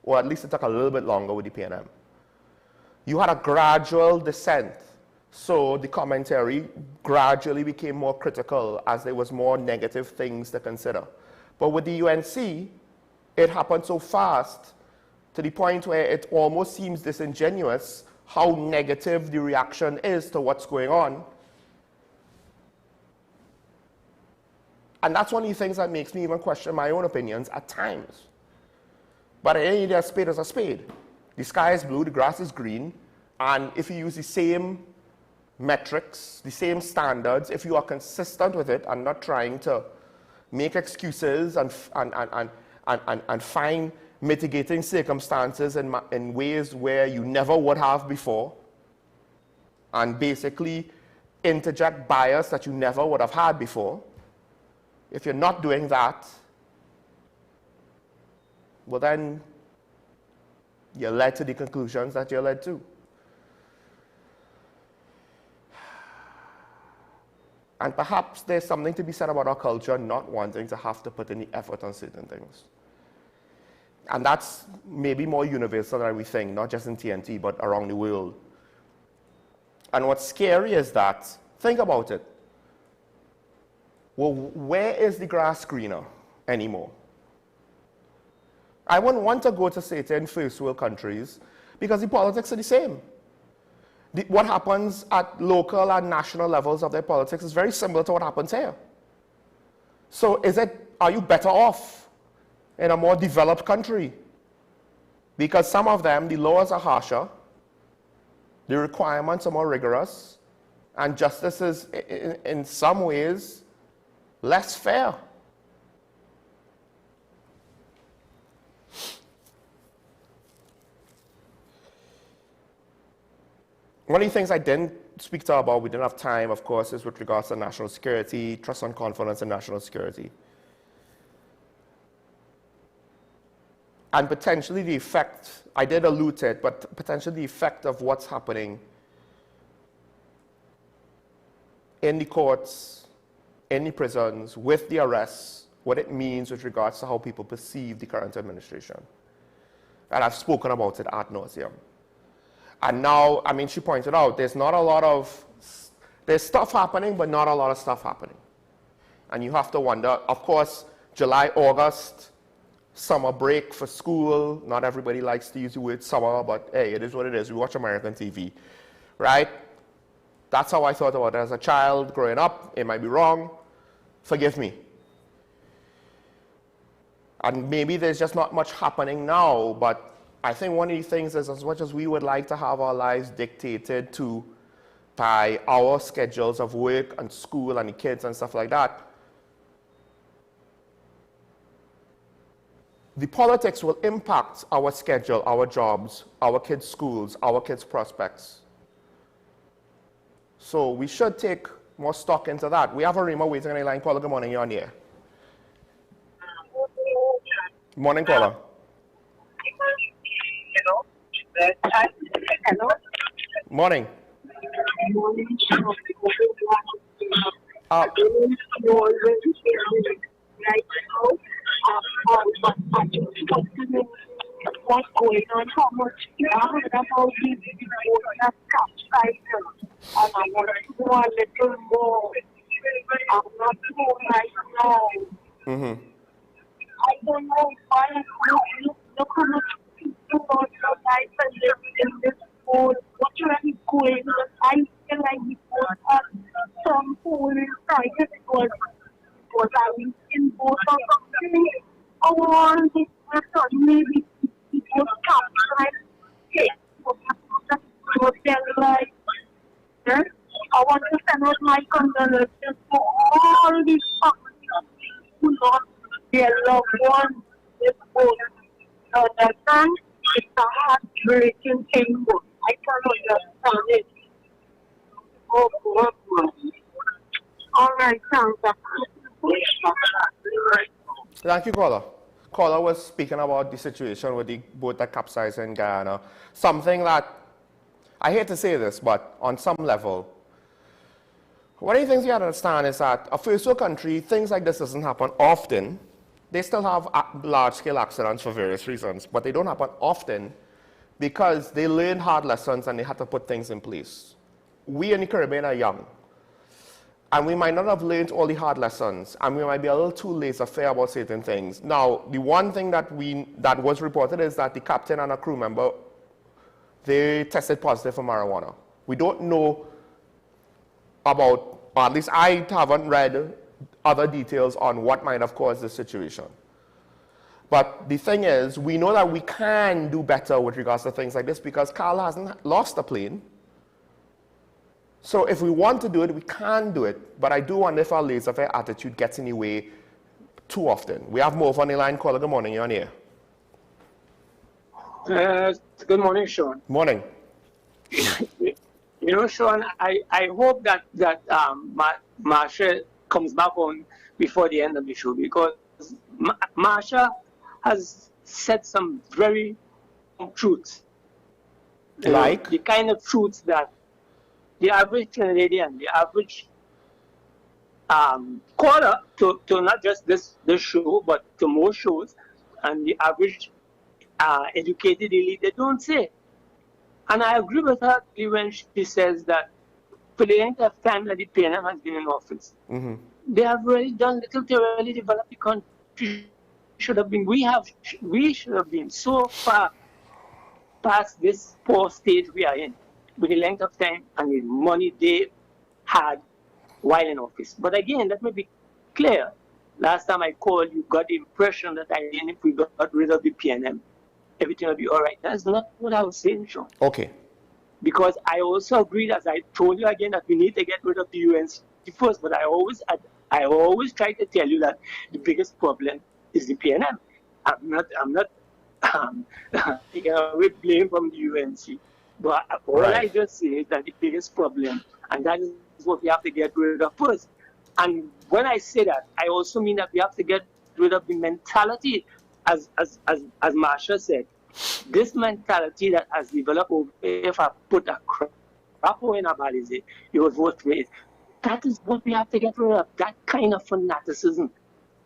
or at least it took a little bit longer with the PNM. You had a gradual descent, so the commentary gradually became more critical as there was more negative things to consider. But with the UNC, it happened so fast to the point where it almost seems disingenuous how negative the reaction is to what's going on. And that's one of the things that makes me even question my own opinions at times. But at any day, a spade is a spade. The sky is blue, the grass is green, and if you use the same metrics, the same standards, if you are consistent with it and not trying to make excuses and find mitigating circumstances in ways where you never would have before, and basically interject bias that you never would have had before, if you're not doing that, well then you're led to the conclusions that you're led to. And perhaps there's something to be said about our culture not wanting to have to put in the effort on certain things. And that's maybe more universal than we think, not just in TNT, but around the world. And what's scary is that, think about it. Well, where is the grass greener anymore? I wouldn't want to go to certain first world countries because the politics are the same. What happens at local and national levels of their politics is very similar to what happens here. So are you better off in a more developed country? Because some of them, the laws are harsher, the requirements are more rigorous, and justice is, in some ways, less fair. One of the things I didn't speak to about, we didn't have time, of course, is with regards to national security, trust and confidence in national security. And potentially the effect, I did allude to it, but potentially the effect of what's happening in the courts, in the prisons, with the arrests, what it means with regards to how people perceive the current administration. And I've spoken about it ad nauseum. And now, I mean, she pointed out, there's stuff happening, but not a lot of stuff happening. And you have to wonder, of course, July, August, summer break for school. Not everybody likes to use the word summer, but hey, it is what it is. We watch American TV, right? That's how I thought about it as a child growing up. It might be wrong. Forgive me. And maybe there's just not much happening now, but I think one of the things is, as much as we would like to have our lives dictated to by our schedules of work and school and the kids and stuff like that, the politics will impact our schedule, our jobs, our kids' schools, our kids' prospects. So we should take more stock into that. We have a Rima waiting on the line. Caller, good morning, you're on the air. Morning, caller. Hello. Morning. What's going on? How much I heard about these people that capsized, and I want to know a little more. I'm not sure right now. Mm-hmm. I don't know why look how much people are so nice and live in this world. What really going on? I feel like because some people inside it was I in both of them. All this person maybe people capsized. Okay, so they're like, I want to send out my condolences to all these families who lost their loved ones this boat. Understand? It's a heartbreaking thing, but I can understand it. Oh, God. All right, thanks. Thank you, caller. Caller was speaking about the situation with the boat that capsized in Guyana. Something that, I hate to say this, but on some level, one of the things you have to understand is that a first world country, things like this doesn't happen often. They still have large-scale accidents for various reasons, but they don't happen often because they learned hard lessons and they had to put things in place. We in the Caribbean are young, and we might not have learned all the hard lessons, and we might be a little too laissez-faire about certain things. Now, the one thing that was reported is that the captain and a crew member, they tested positive for marijuana. We don't know about, or at least I haven't read other details on what might have caused this situation. But the thing is, we know that we can do better with regards to things like this because Carl hasn't lost a plane. So if we want to do it, we can do it. But I do wonder if our laissez-faire attitude gets in the way too often. We have Move on the line. Caller, good morning. You're on air. Good morning, Sean. Morning. You know, Sean, I hope that Marsha comes back on before the end of the show because Marsha has said some very truths. Like? The kind of truths that the average Canadian, the average caller to not just this show, but to more shows, and the average educated elite, they don't say. And I agree with her when she says that for the length of time that the PNM has been in office, they have really done little to really develop the country. We should have been so far past this poor stage we are in with the length of time and the money they had while in office. But again, let me be clear. Last time I called, you got the impression that if we got rid of the PNM, everything will be all right. That's not what I was saying, Sean. Okay. Because I also agreed, as I told you again, that we need to get rid of the UNC first. But I always try to tell you that the biggest problem is the PNM. I'm not taking away blame from the UNC. But all I just say is that the biggest problem, and that is what we have to get rid of first. And when I say that, I also mean that we have to get rid of the mentality, as Marsha said, this mentality that has developed over, if I put a crap in a body, you would vote for it. That is what we have to get rid of, that kind of fanaticism.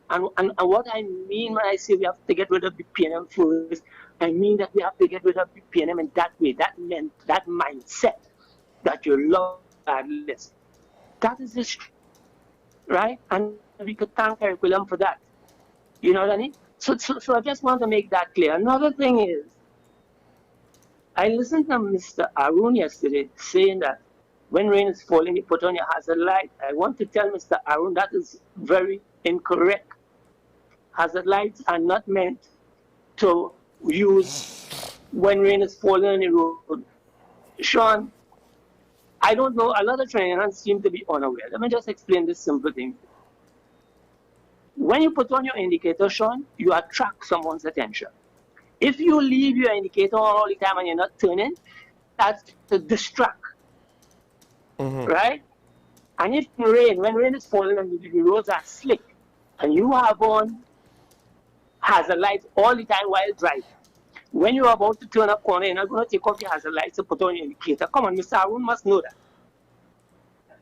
And what I mean when I say we have to get rid of the PNM first, I mean that we have to get rid of the PNM in that way, that mindset that you love that list. That is the right? And we could thank curriculum for that. You know what I mean? So I just want to make that clear. Another thing is, I listened to Mr. Arun yesterday saying that when rain is falling, you put on your hazard light. I want to tell Mr. Arun that is very incorrect. Hazard lights are not meant to use when rain is falling on the road. Sean, I don't know, a lot of Trinidadians seem to be unaware. Let me just explain this simple thing. When you put on your indicator, Sean, you attract someone's attention. If you leave your indicator on all the time and you're not turning, that's to distract. Right? And if when rain is falling and the roads are slick, and you have on hazard lights all the time while driving, when you're about to turn a corner, you're not going to take off your hazard lights to put on your indicator. Come on, Mr. Arun must know that.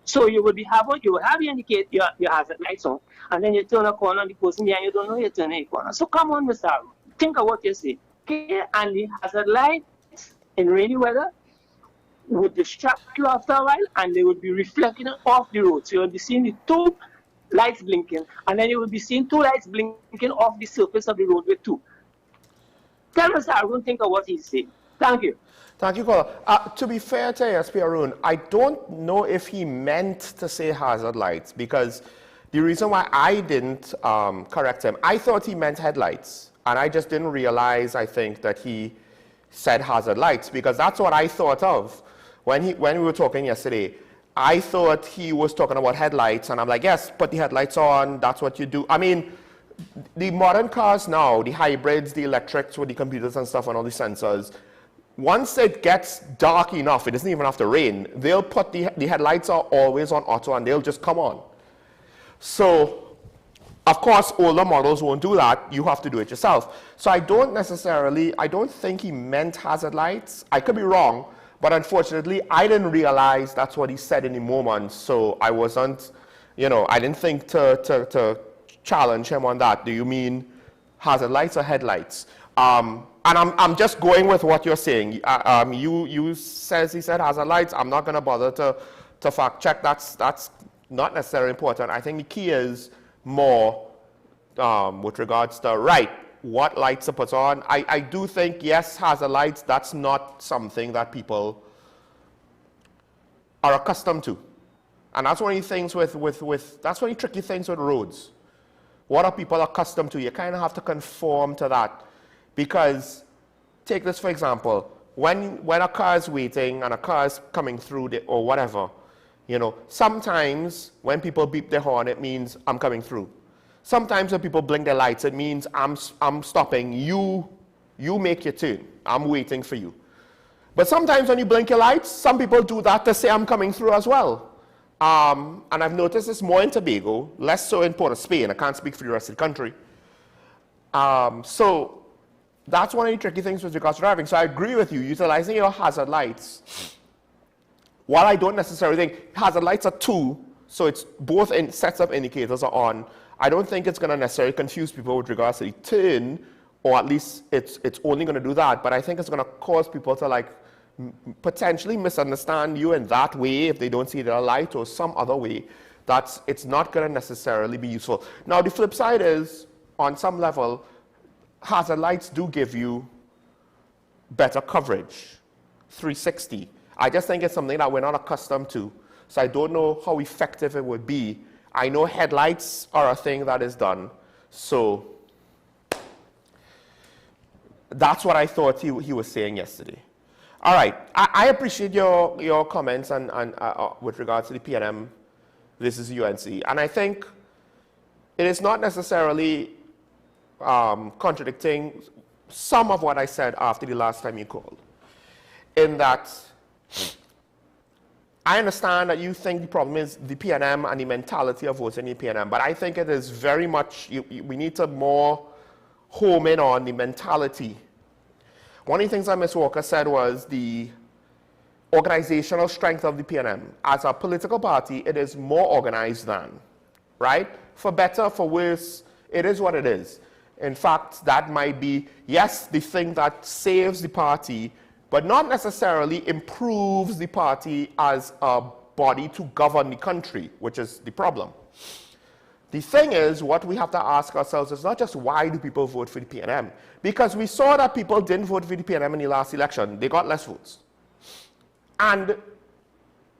So you will have your hazard lights on, and then you turn a corner and the person behind you don't know you're turning a corner. So come on, Mr. Arun, think of what you say. Okay? And the hazard lights in rainy weather would distract you after a while, and they would be reflecting off the road. So you'll be seeing the two lights blinking, and then you will be seeing two lights blinking off the surface of the roadway too. Tell Mr. Arun, think of what he's saying. Thank you. Thank you, caller. To be fair to ASP Arun, I don't know if he meant to say hazard lights, because the reason why I didn't correct him, I thought he meant headlights, and I just didn't realize, I think, that he said hazard lights, because that's what I thought of when we were talking yesterday. I thought he was talking about headlights, and I'm like, yes, put the headlights on, that's what you do. I mean, the modern cars now, the hybrids, the electrics with the computers and stuff and all the sensors, once it gets dark enough, it doesn't even have to rain, they'll put the headlights are always on auto and they'll just come on. So, of course, older models won't do that. You have to do it yourself. So I don't think he meant hazard lights. I could be wrong, but unfortunately, I didn't realize that's what he said in the moment. So I wasn't, I didn't think to challenge him on that. Do you mean hazard lights or headlights? And I'm just going with what you're saying. He said hazard lights. I'm not going to bother to fact check. That's not necessarily important. I think the key is more with regards to what lights are put on. I do think, yes, hazard lights, that's not something that people are accustomed to. And that's one of the things that's one of the tricky things with roads. What are people accustomed to? You kind of have to conform to that. Because, take this for example, when a car is waiting and a car is coming through or whatever, you know, sometimes when people beep their horn, it means I'm coming through. Sometimes when people blink their lights, it means I'm stopping. You make your turn. I'm waiting for you. But sometimes when you blink your lights, some people do that to say I'm coming through as well. And I've noticed this more in Tobago, less so in Port of Spain. I can't speak for the rest of the country. So that's one of the tricky things with regards to driving. So I agree with you, utilizing your hazard lights. While I don't necessarily think hazard lights are two, so it's both sets of indicators are on, I don't think it's going to necessarily confuse people with regards to the turn, or at least it's only going to do that, but I think it's going to cause people to like potentially misunderstand you in that way if they don't see their light or some other way. It's not going to necessarily be useful. Now the flip side is, on some level, hazard lights do give you better coverage, 360. I just think it's something that we're not accustomed to. So I don't know how effective it would be. I know headlights are a thing that is done. So that's what I thought he was saying yesterday. All right, I appreciate your comments and with regards to the PNM versus UNC. And I think it is not necessarily contradicting some of what I said after the last time you called, in that I understand that you think the problem is the PNM and the mentality of voting in the PNM, but I think it is very much, we need to more home in on the mentality. One of the things that Ms. Walker said was the organizational strength of the PNM. As a political party, it is more organized than, right? For better, for worse, it is what it is. In fact, that might be, yes, the thing that saves the party, but not necessarily improves the party as a body to govern the country, which is the problem. The thing is, what we have to ask ourselves is not just why do people vote for the PNM, because we saw that people didn't vote for the PNM in the last election. They got less votes. And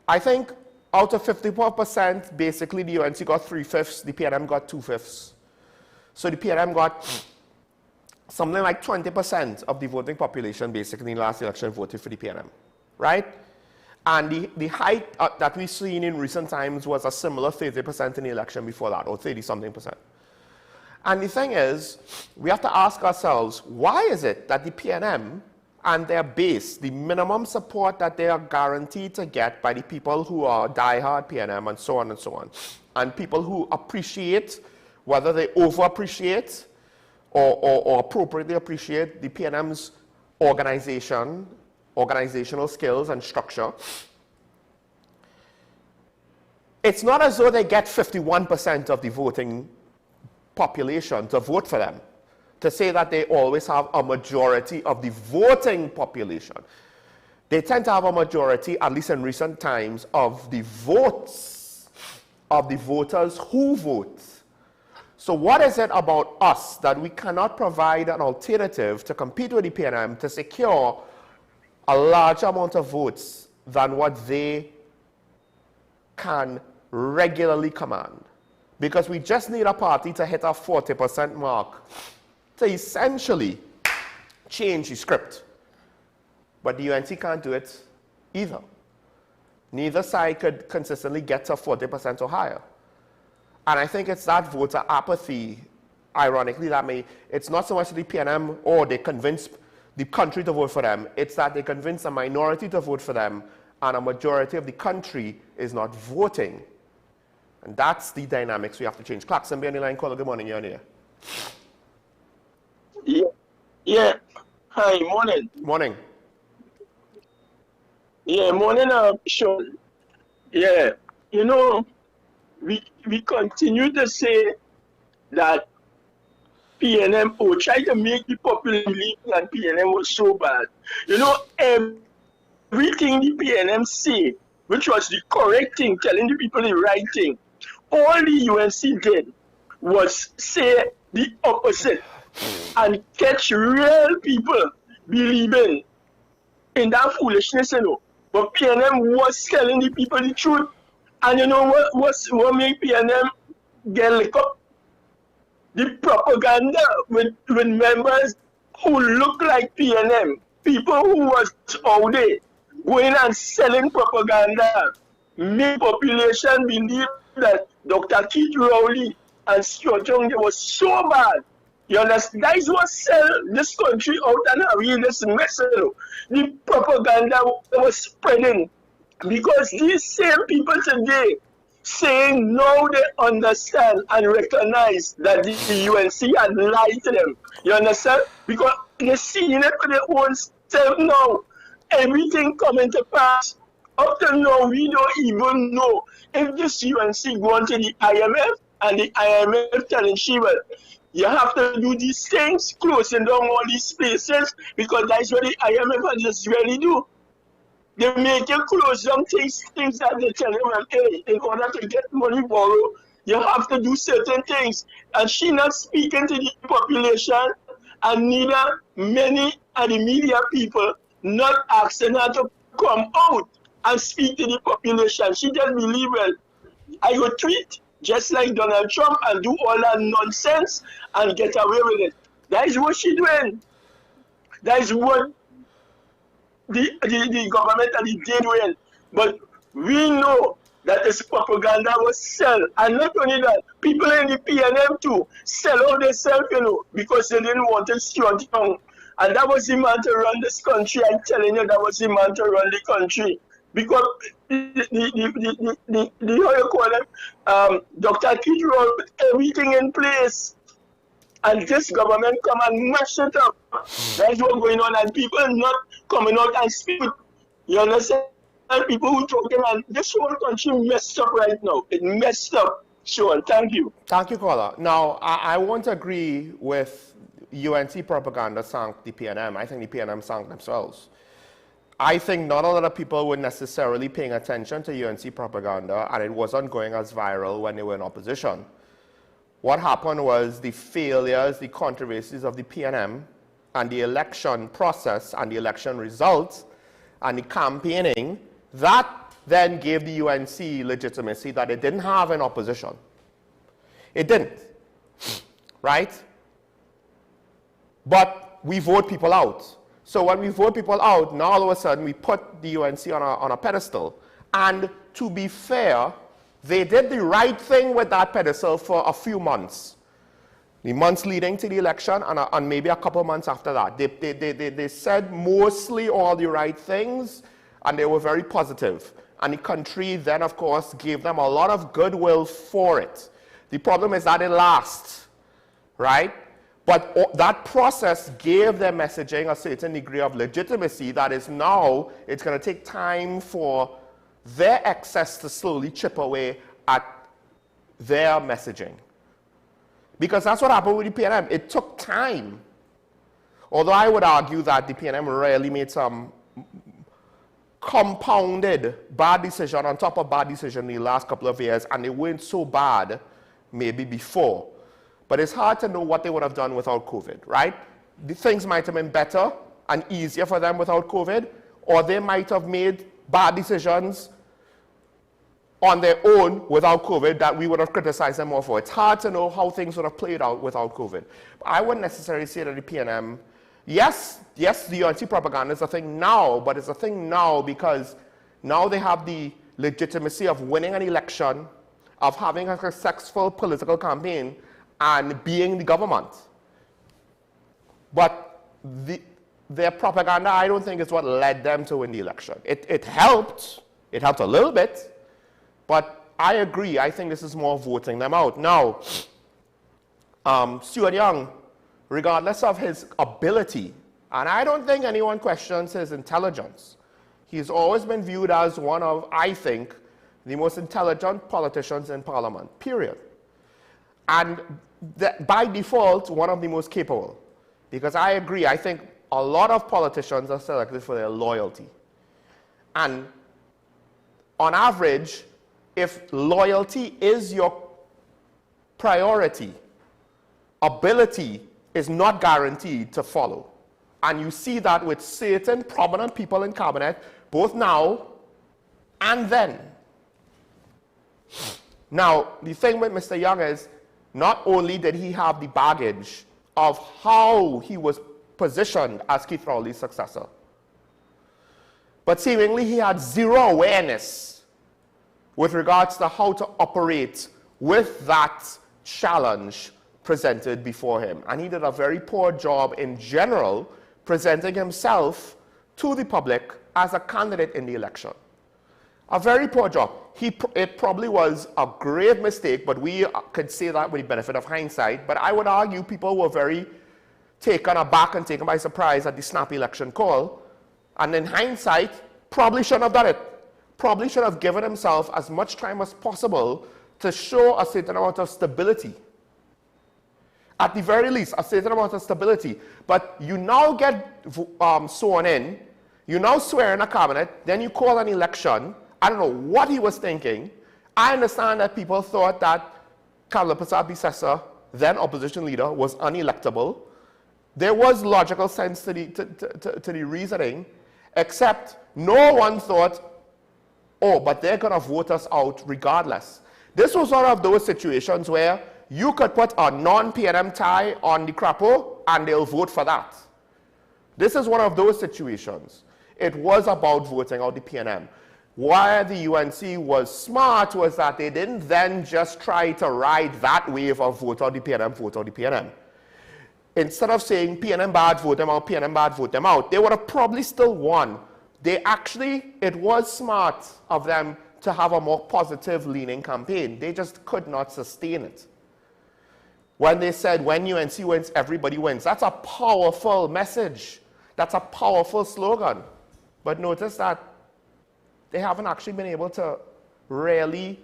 I think out of 54%, basically the UNC got 3/5, the PNM got 2/5. So the PNM got something like 20% of the voting population basically in the last election voted for the PNM, right? And the height that we've seen in recent times was a similar 30% in the election before that, or 30-something%. And the thing is, we have to ask ourselves, why is it that the PNM and their base, the minimum support that they are guaranteed to get by the people who are diehard PNM and so on, and people who appreciate, whether they over-appreciate or appropriately appreciate the PNM's organizational skills and structure, it's not as though they get 51% of the voting population to vote for them, to say that they always have a majority of the voting population. They tend to have a majority, at least in recent times, of the votes, of the voters who vote. So what is it about us that we cannot provide an alternative to compete with the PNM to secure a larger amount of votes than what they can regularly command? Because we just need a party to hit a 40% mark to essentially change the script. But the UNC can't do it either. Neither side could consistently get to 40% or higher. And I think it's that voter apathy, ironically, it's not so much the PNM or they convince the country to vote for them, it's that they convince a minority to vote for them and a majority of the country is not voting. And that's the dynamics we have to change. Clarkson, be on the line, caller, good morning, you're on here. Yeah. Hi, morning. Morning. Yeah, morning, Sean. Yeah, you know, we continue to say that PNM, try to make the population believe that PNM was so bad. You know, everything the PNM say, which was the correct thing, telling the people the right thing, all the UNC did was say the opposite and catch real people believing in that foolishness, you know. But PNM was telling the people the truth. And you know what made PNM get licked up? the propaganda with members who look like PNM, people who was out there going and selling propaganda, make population believe that Dr. Keith Rowley and Stuart Young, they was so bad. You understand? That is what sell this country out and away this mess. The propaganda was spreading because these same people today saying now they understand and recognize that the UNC had lied to them. You understand? Because they see it for their own self now. Everything coming to pass. Up to now, we don't even know if this UNC going to the IMF and the IMF telling she, well, you have to do these things, closing down all these places, because that's what the IMF just really do. They make you close down things that they tell you, well, hey, in order to get money borrowed, you have to do certain things. And she not speaking to the population, and neither many of the media people not asking her to come out and speak to the population. She just believe, well, I will tweet just like Donald Trump and do all that nonsense and get away with it. That is what she's doing. That is what the government and the day doing. But we know that this propaganda was sell. And not only that, people in the PNM too sell out themselves, because they didn't want to Stuart Young. And that was the man to run this country. I'm telling you, that was the man to run the country. Because how you call them, Dr. Keith Rowley put everything in place. And this government come and mash it up. That's what's going on. And people are not coming out and speak. You understand? And people who talking, and this whole country messed up right now. It messed up. Sean, thank you. Thank you, caller. Now, I won't agree with UNC propaganda sank the PNM. I think the PNM sank themselves. I think not a lot of people were necessarily paying attention to UNC propaganda, and it wasn't going as viral when they were in opposition. What happened was the failures, the controversies of the PNM, and the election process, and the election results, and the campaigning, that then gave the UNC legitimacy that it didn't have in opposition. It didn't, right? But we vote people out. So when we vote people out, now all of a sudden we put the UNC on a pedestal. And to be fair, they did the right thing with that pedestal for a few months. The months leading to the election and maybe a couple months after that. They said mostly all the right things, and they were very positive. And the country then, of course, gave them a lot of goodwill for it. The problem is that it lasts, right? But that process gave their messaging a certain degree of legitimacy that is now, it's going to take time for their excess to slowly chip away at their messaging. Because that's what happened with the PNM. It took time. Although I would argue that the PNM really made some compounded bad decision on top of bad decision in the last couple of years, and they weren't so bad maybe before. But it's hard to know what they would have done without COVID, right? The things might have been better and easier for them without COVID, or they might have made bad decisions on their own without COVID that we would have criticized them more for. It's hard to know how things would have played out without COVID. But I wouldn't necessarily say that the PNM, yes, the UNC propaganda is a thing now, but it's a thing now because now they have the legitimacy of winning an election, of having a successful political campaign, and being the government. But their propaganda, I don't think, is what led them to win the election. It helped. It helped a little bit. But I agree. I think this is more voting them out. Now, Stuart Young, regardless of his ability, and I don't think anyone questions his intelligence, he's always been viewed as one of, I think, the most intelligent politicians in Parliament, period. And by default, one of the most capable. Because I agree, I think a lot of politicians are selected for their loyalty. And on average, if loyalty is your priority, ability is not guaranteed to follow. And you see that with certain prominent people in cabinet, both now and then. Now, the thing with Mr. Young is, not only did he have the baggage of how he was positioned as Keith Rowley's successor, but seemingly he had zero awareness with regards to how to operate with that challenge presented before him. And he did a very poor job in general presenting himself to the public as a candidate in the election. A very poor job. It probably was a grave mistake, but we could say that with the benefit of hindsight. But I would argue people were very taken aback and taken by surprise at the snap election call. And in hindsight, probably shouldn't have done it. Probably should have given himself as much time as possible to show a certain amount of stability. At the very least, a certain amount of stability. But you now get sworn in, you now swear in a cabinet, then you call an election. I don't know what he was thinking. I understand that people thought that Kamala Persad-Bissessar, then opposition leader, was unelectable. There was logical sense to the reasoning, except no one thought, oh, but they're going to vote us out regardless. This was one of those situations where you could put a non-PNM tie on the crapo and they'll vote for that. This is one of those situations. It was about voting out the PNM. Why the UNC was smart was that they didn't then just try to ride that wave of vote out the PNM, vote out the PNM. Instead of saying PNM bad, vote them out, PNM bad, vote them out, they would have probably still won. It was smart of them to have a more positive leaning campaign. They just could not sustain it. When they said, when UNC wins, everybody wins. That's a powerful message. That's a powerful slogan. But notice that they haven't actually been able to really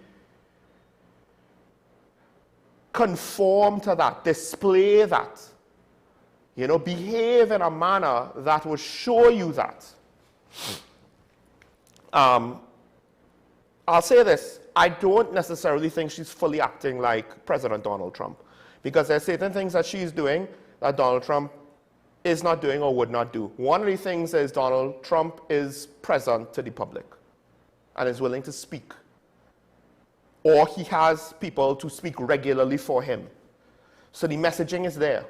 conform to that, display that, behave in a manner that will show you that. I'll say this, I don't necessarily think she's fully acting like President Donald Trump, because there's certain things that she's doing that Donald Trump is not doing or would not do. One of the things is Donald Trump is present to the public and is willing to speak. Or he has people to speak regularly for him. So the messaging is there.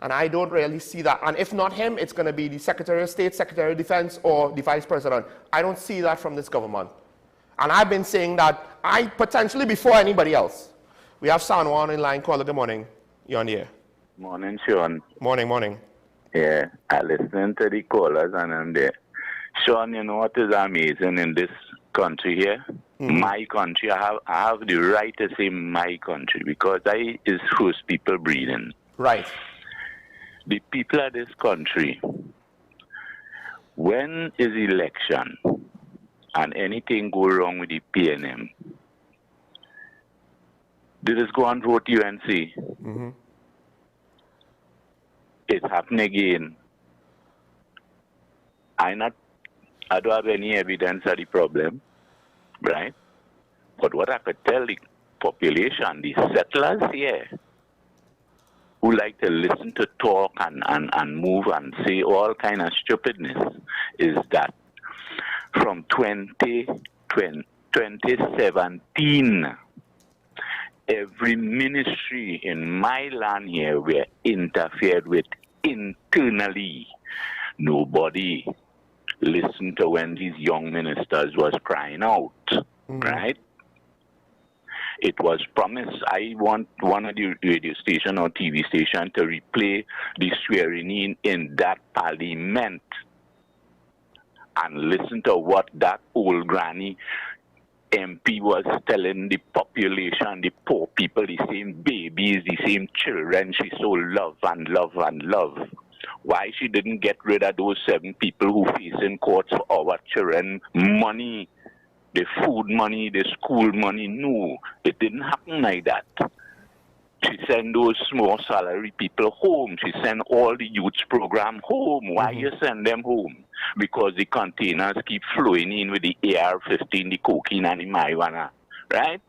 And I don't really see that. And if not him, it's going to be the Secretary of State, Secretary of Defense, or the Vice President. I don't see that from this government. And I've been saying that potentially before anybody else. We have Sanwan in line. Caller, good morning. You're on the air. Morning, Sean. Morning, morning. Yeah, I listen to the callers and I'm there. Sean, you know what is amazing in this country here? Mm-hmm. My country, I have the right to say my country because I is first people breathing. Right. The people of this country, when is election and anything go wrong with the PNM, they just go and vote UNC. Mm-hmm. It happened again. I don't have any evidence of the problem, right? But what I could tell the population, the settlers here, who like to listen to talk and move and say all kind of stupidness, is that from 2017, every ministry in my land here were interfered with internally. Nobody listened to when these young ministers was crying out, right? It was promised. I want one of the radio station or TV station to replay the swearing in that parliament and listen to what that old granny MP was telling the population, the poor people, the same babies, the same children she so love and love and love. Why she didn't get rid of those 7 people who face in courts for our children money, the food money, the school money? No, it didn't happen like that. She sent those small salary people home. She sent all the youth program home. Why you send them home? Because the containers keep flowing in with the AR-15, the cocaine and the marijuana, right?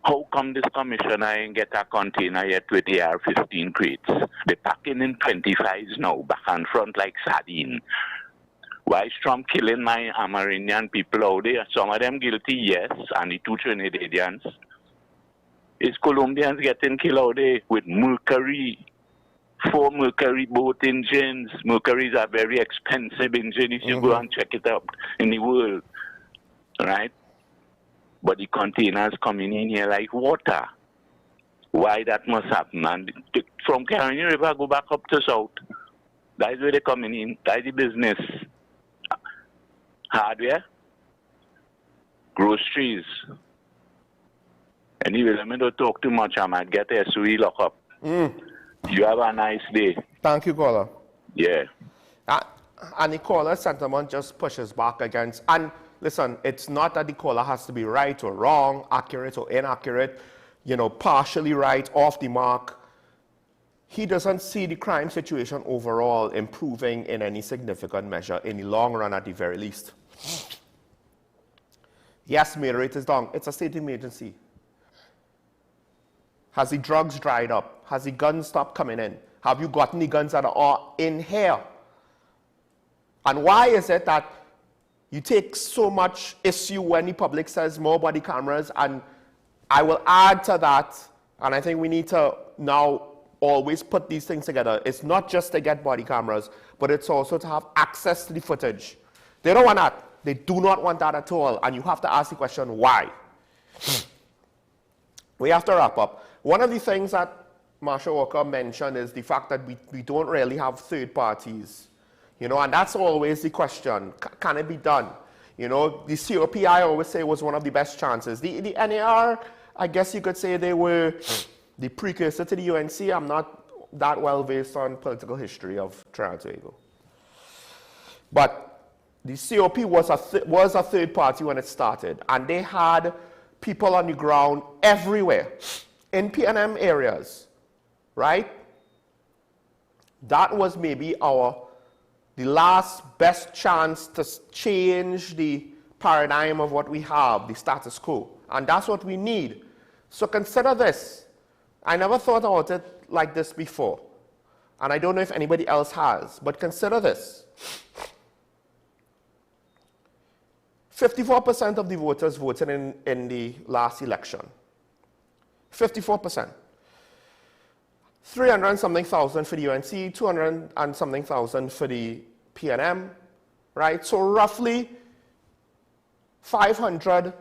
How come this commissioner ain't get a container yet with AR-15 crates? They're packing in 25s now, back and front like sardine. Why is Trump killing my Amerindian people out there? Some of them guilty, yes, and the 2 Trinidadians. Is Colombians getting killed out there with Mercury, 4 Mercury boat engines. Mercuries are very expensive engine if you go and check it out in the world, right? But the containers coming in here like water. Why that must happen? And from Caribbean River, go back up to south. That is where they're coming in. That is the business. Hardware, groceries. Anyway, let me not talk too much. I might get a SOE lock up. You have a nice day. Thank you, caller. Yeah. And the caller's sentiment just pushes back against, and listen, it's not that the caller has to be right or wrong, accurate or inaccurate, you know, partially right, off the mark. He doesn't see the crime situation overall improving in any significant measure in the long run at the very least. Yes, murder rate is down. It's a state emergency. Has the drugs dried up? Has the guns stopped coming in? Have you gotten the guns that are in here? And why is it that you take so much issue when the public says more body cameras? And I will add to that, and I think we need to now always put these things together. It's not just to get body cameras, but it's also to have access to the footage. They don't want that. They do not want that at all. And you have to ask the question, why? We have to wrap up. One of the things that Marsha Walker mentioned is the fact that we don't really have third parties. You know, and that's always the question. Can it be done? You know, the COP, I always say, was one of the best chances. The NAR, I guess you could say they were the precursor to the UNC. I'm not that well versed on political history of Trinidad and Tobago. But the COP was a third party when it started, and they had people on the ground everywhere in PNM areas, right? That was maybe the last best chance to change the paradigm of what we have, the status quo. And that's what we need. So consider this. I never thought about it like this before. And I don't know if anybody else has, but consider this. 54% of the voters voted in the last election. 54%. 300 and something thousand for the UNC, 200 and something thousand for the PNM, right? So roughly 500,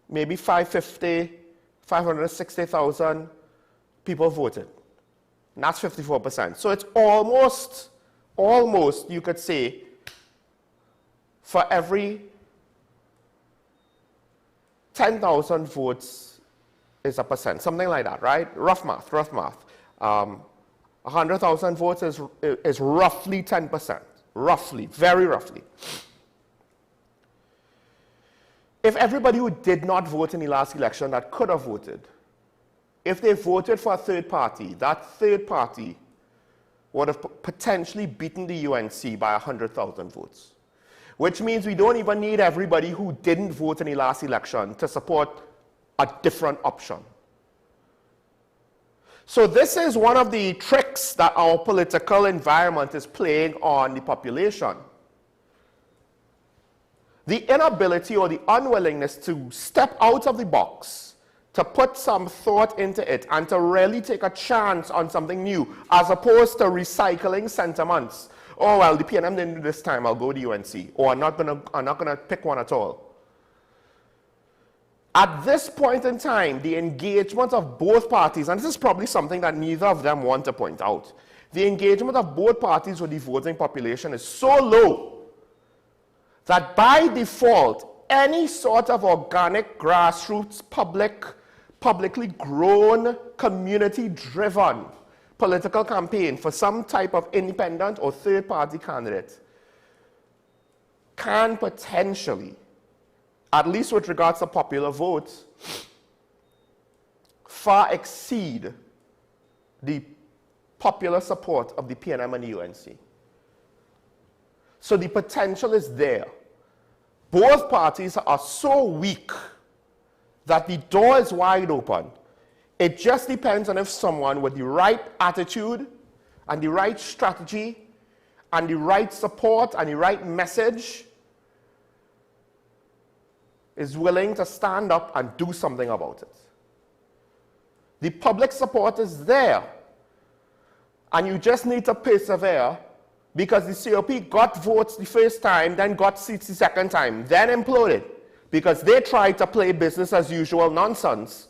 maybe 550, 560,000 people voted. And that's 54%. So it's almost, you could say, for every 10,000 votes is a percent, something like that, right? Rough math. 100,000 votes is roughly 10%, roughly, very roughly. If everybody who did not vote in the last election that could have voted, if they voted for a third party, that third party would have potentially beaten the UNC by 100,000 votes. Which means we don't even need everybody who didn't vote in the last election to support a different option. So this is one of the tricks that our political environment is playing on the population. The inability or the unwillingness to step out of the box, to put some thought into it, and to really take a chance on something new, as opposed to recycling sentiments. Oh, well, the PNM didn't do this time, I'll go to UNC. Or I'm not gonna pick one at all. At this point in time, the engagement of both parties, and this is probably something that neither of them want to point out, the engagement of both parties with the voting population is so low that by default, any sort of organic, grassroots, publicly grown, community-driven political campaign for some type of independent or third-party candidate can potentially, at least with regards to popular votes, far exceed the popular support of the PNM and the UNC. So the potential is there. Both parties are so weak that the door is wide open. It just depends on if someone with the right attitude and the right strategy and the right support and the right message is willing to stand up and do something about it. The public support is there. And you just need to persevere, because the COP got votes the first time, then got seats the second time, then imploded, because they tried to play business as usual nonsense.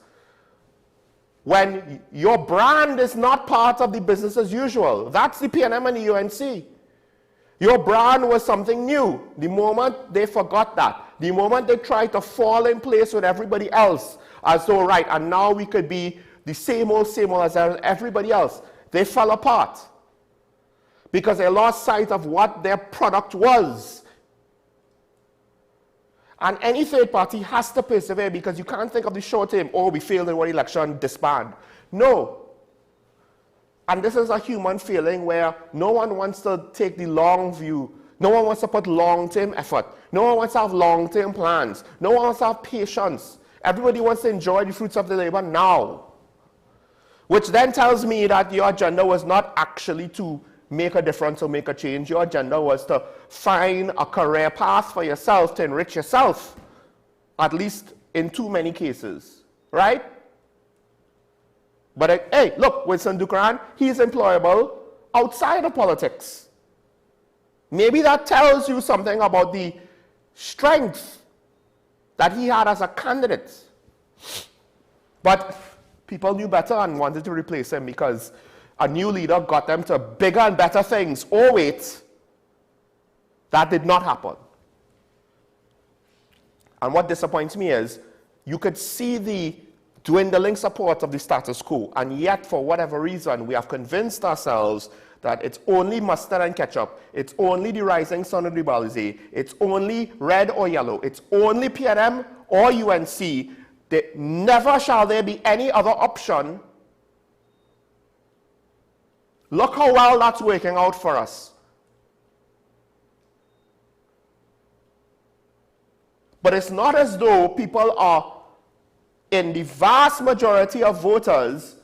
When your brand is not part of the business as usual, that's the PNM and the UNC. Your brand was something new. The moment they forgot that, the moment they tried to fall in place with everybody else, as though, right, and now we could be the same old as everybody else, they fell apart. Because they lost sight of what their product was. And any third party has to persevere, because you can't think of the short term, oh, we failed in one election, disband. No. And this is a human feeling where no one wants to take the long view. No one wants to put long-term effort. No one wants to have long-term plans. No one wants to have patience. Everybody wants to enjoy the fruits of the labor now. Which then tells me that your agenda was not actually to make a difference or make a change. Your agenda was to find a career path for yourself, to enrich yourself, at least in too many cases, right? But hey, look, Wilson Ducran, he's employable outside of politics. Maybe that tells you something about the strength that he had as a candidate. But people knew better and wanted to replace him, because a new leader got them to bigger and better things. Oh wait, that did not happen. And what disappoints me is, you could see the dwindling support of the status quo, and yet for whatever reason we have convinced ourselves that it's only mustard and ketchup, it's only the rising sun of the Balizé, it's only red or yellow, it's only PNM or UNC. Never shall there be any other option. Look how well that's working out for us. But it's not as though people are, in the vast majority of voters,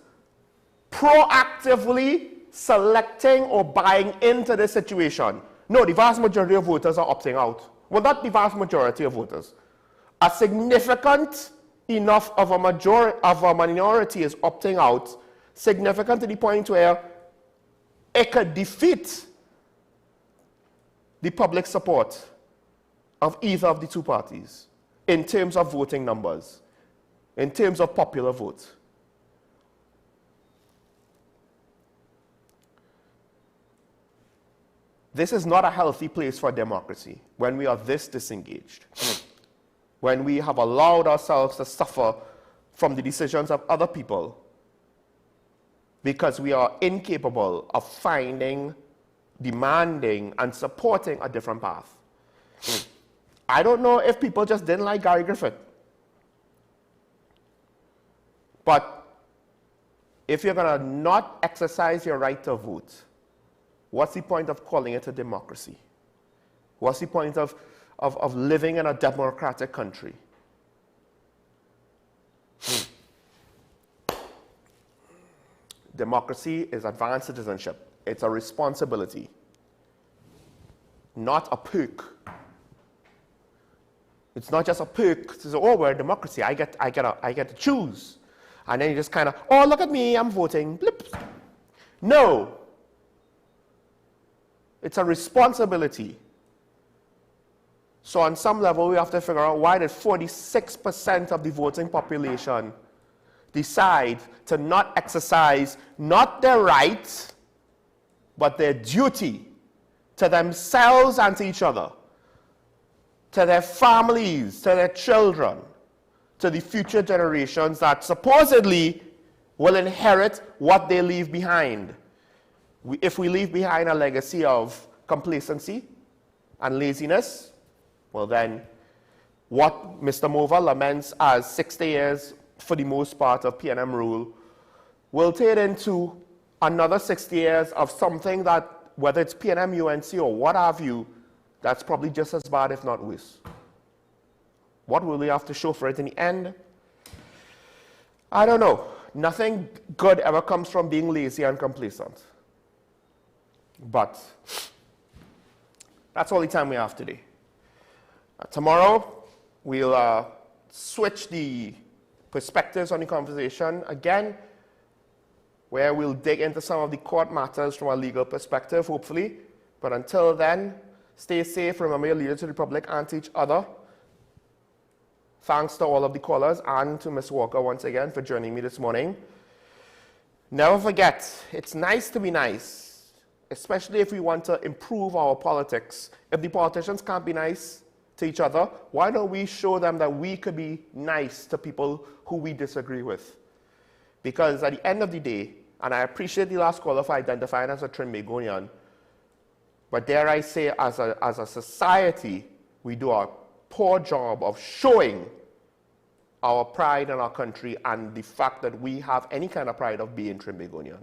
proactively selecting or buying into this situation. No, the vast majority of voters are opting out. Well, not the vast majority of voters. A significant enough of a minority is opting out, significant to the point where it could defeat the public support of either of the two parties in terms of voting numbers, in terms of popular vote. This is not a healthy place for democracy when we are this disengaged, when we have allowed ourselves to suffer from the decisions of other people because we are incapable of finding, demanding, and supporting a different path. I don't know if people just didn't like Gary Griffith. But if you're going to not exercise your right to vote, what's the point of calling it a democracy? What's the point of living in a democratic country? Democracy is advanced citizenship. It's a responsibility, not a perk. It's not just a perk to say, oh, we're a democracy. I get to choose. And then you just kind of, oh, look at me, I'm voting. Blip. No. It's a responsibility. So on some level, we have to figure out why did 46% of the voting population decide to not exercise not their right, but their duty to themselves and to each other, to their families, to their children, to the future generations that supposedly will inherit what they leave behind. If we leave behind a legacy of complacency and laziness, well then, what Mr. Mova laments as 60 years, for the most part, of PNM rule, will turn into another 60 years of something that, whether it's PNM, UNC, or what have you, that's probably just as bad, if not worse. What will we have to show for it in the end? I don't know. Nothing good ever comes from being lazy and complacent. But that's all the time we have today. Tomorrow, we'll switch the perspectives on the conversation. Again, where we'll dig into some of the court matters from a legal perspective, hopefully. But until then, stay safe, remember your leader to the Republic and to each other. Thanks to all of the callers and to Ms. Walker once again for joining me this morning. Never forget, it's nice to be nice, especially if we want to improve our politics. If the politicians can't be nice to each other, why don't we show them that we could be nice to people who we disagree with? Because at the end of the day, and I appreciate the last caller for identifying as a Trinbagonian, but dare I say, as a society, we do a poor job of showing our pride in our country and the fact that we have any kind of pride of being Trinbagonian.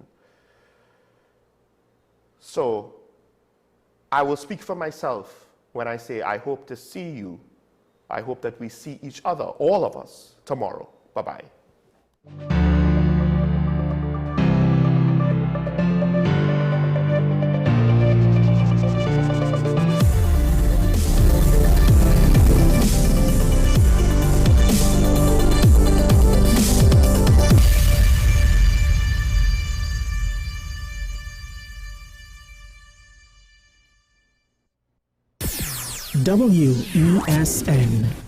So, I will speak for myself when I say I hope to see you. I hope that we see each other, all of us, tomorrow. Bye-bye. WESN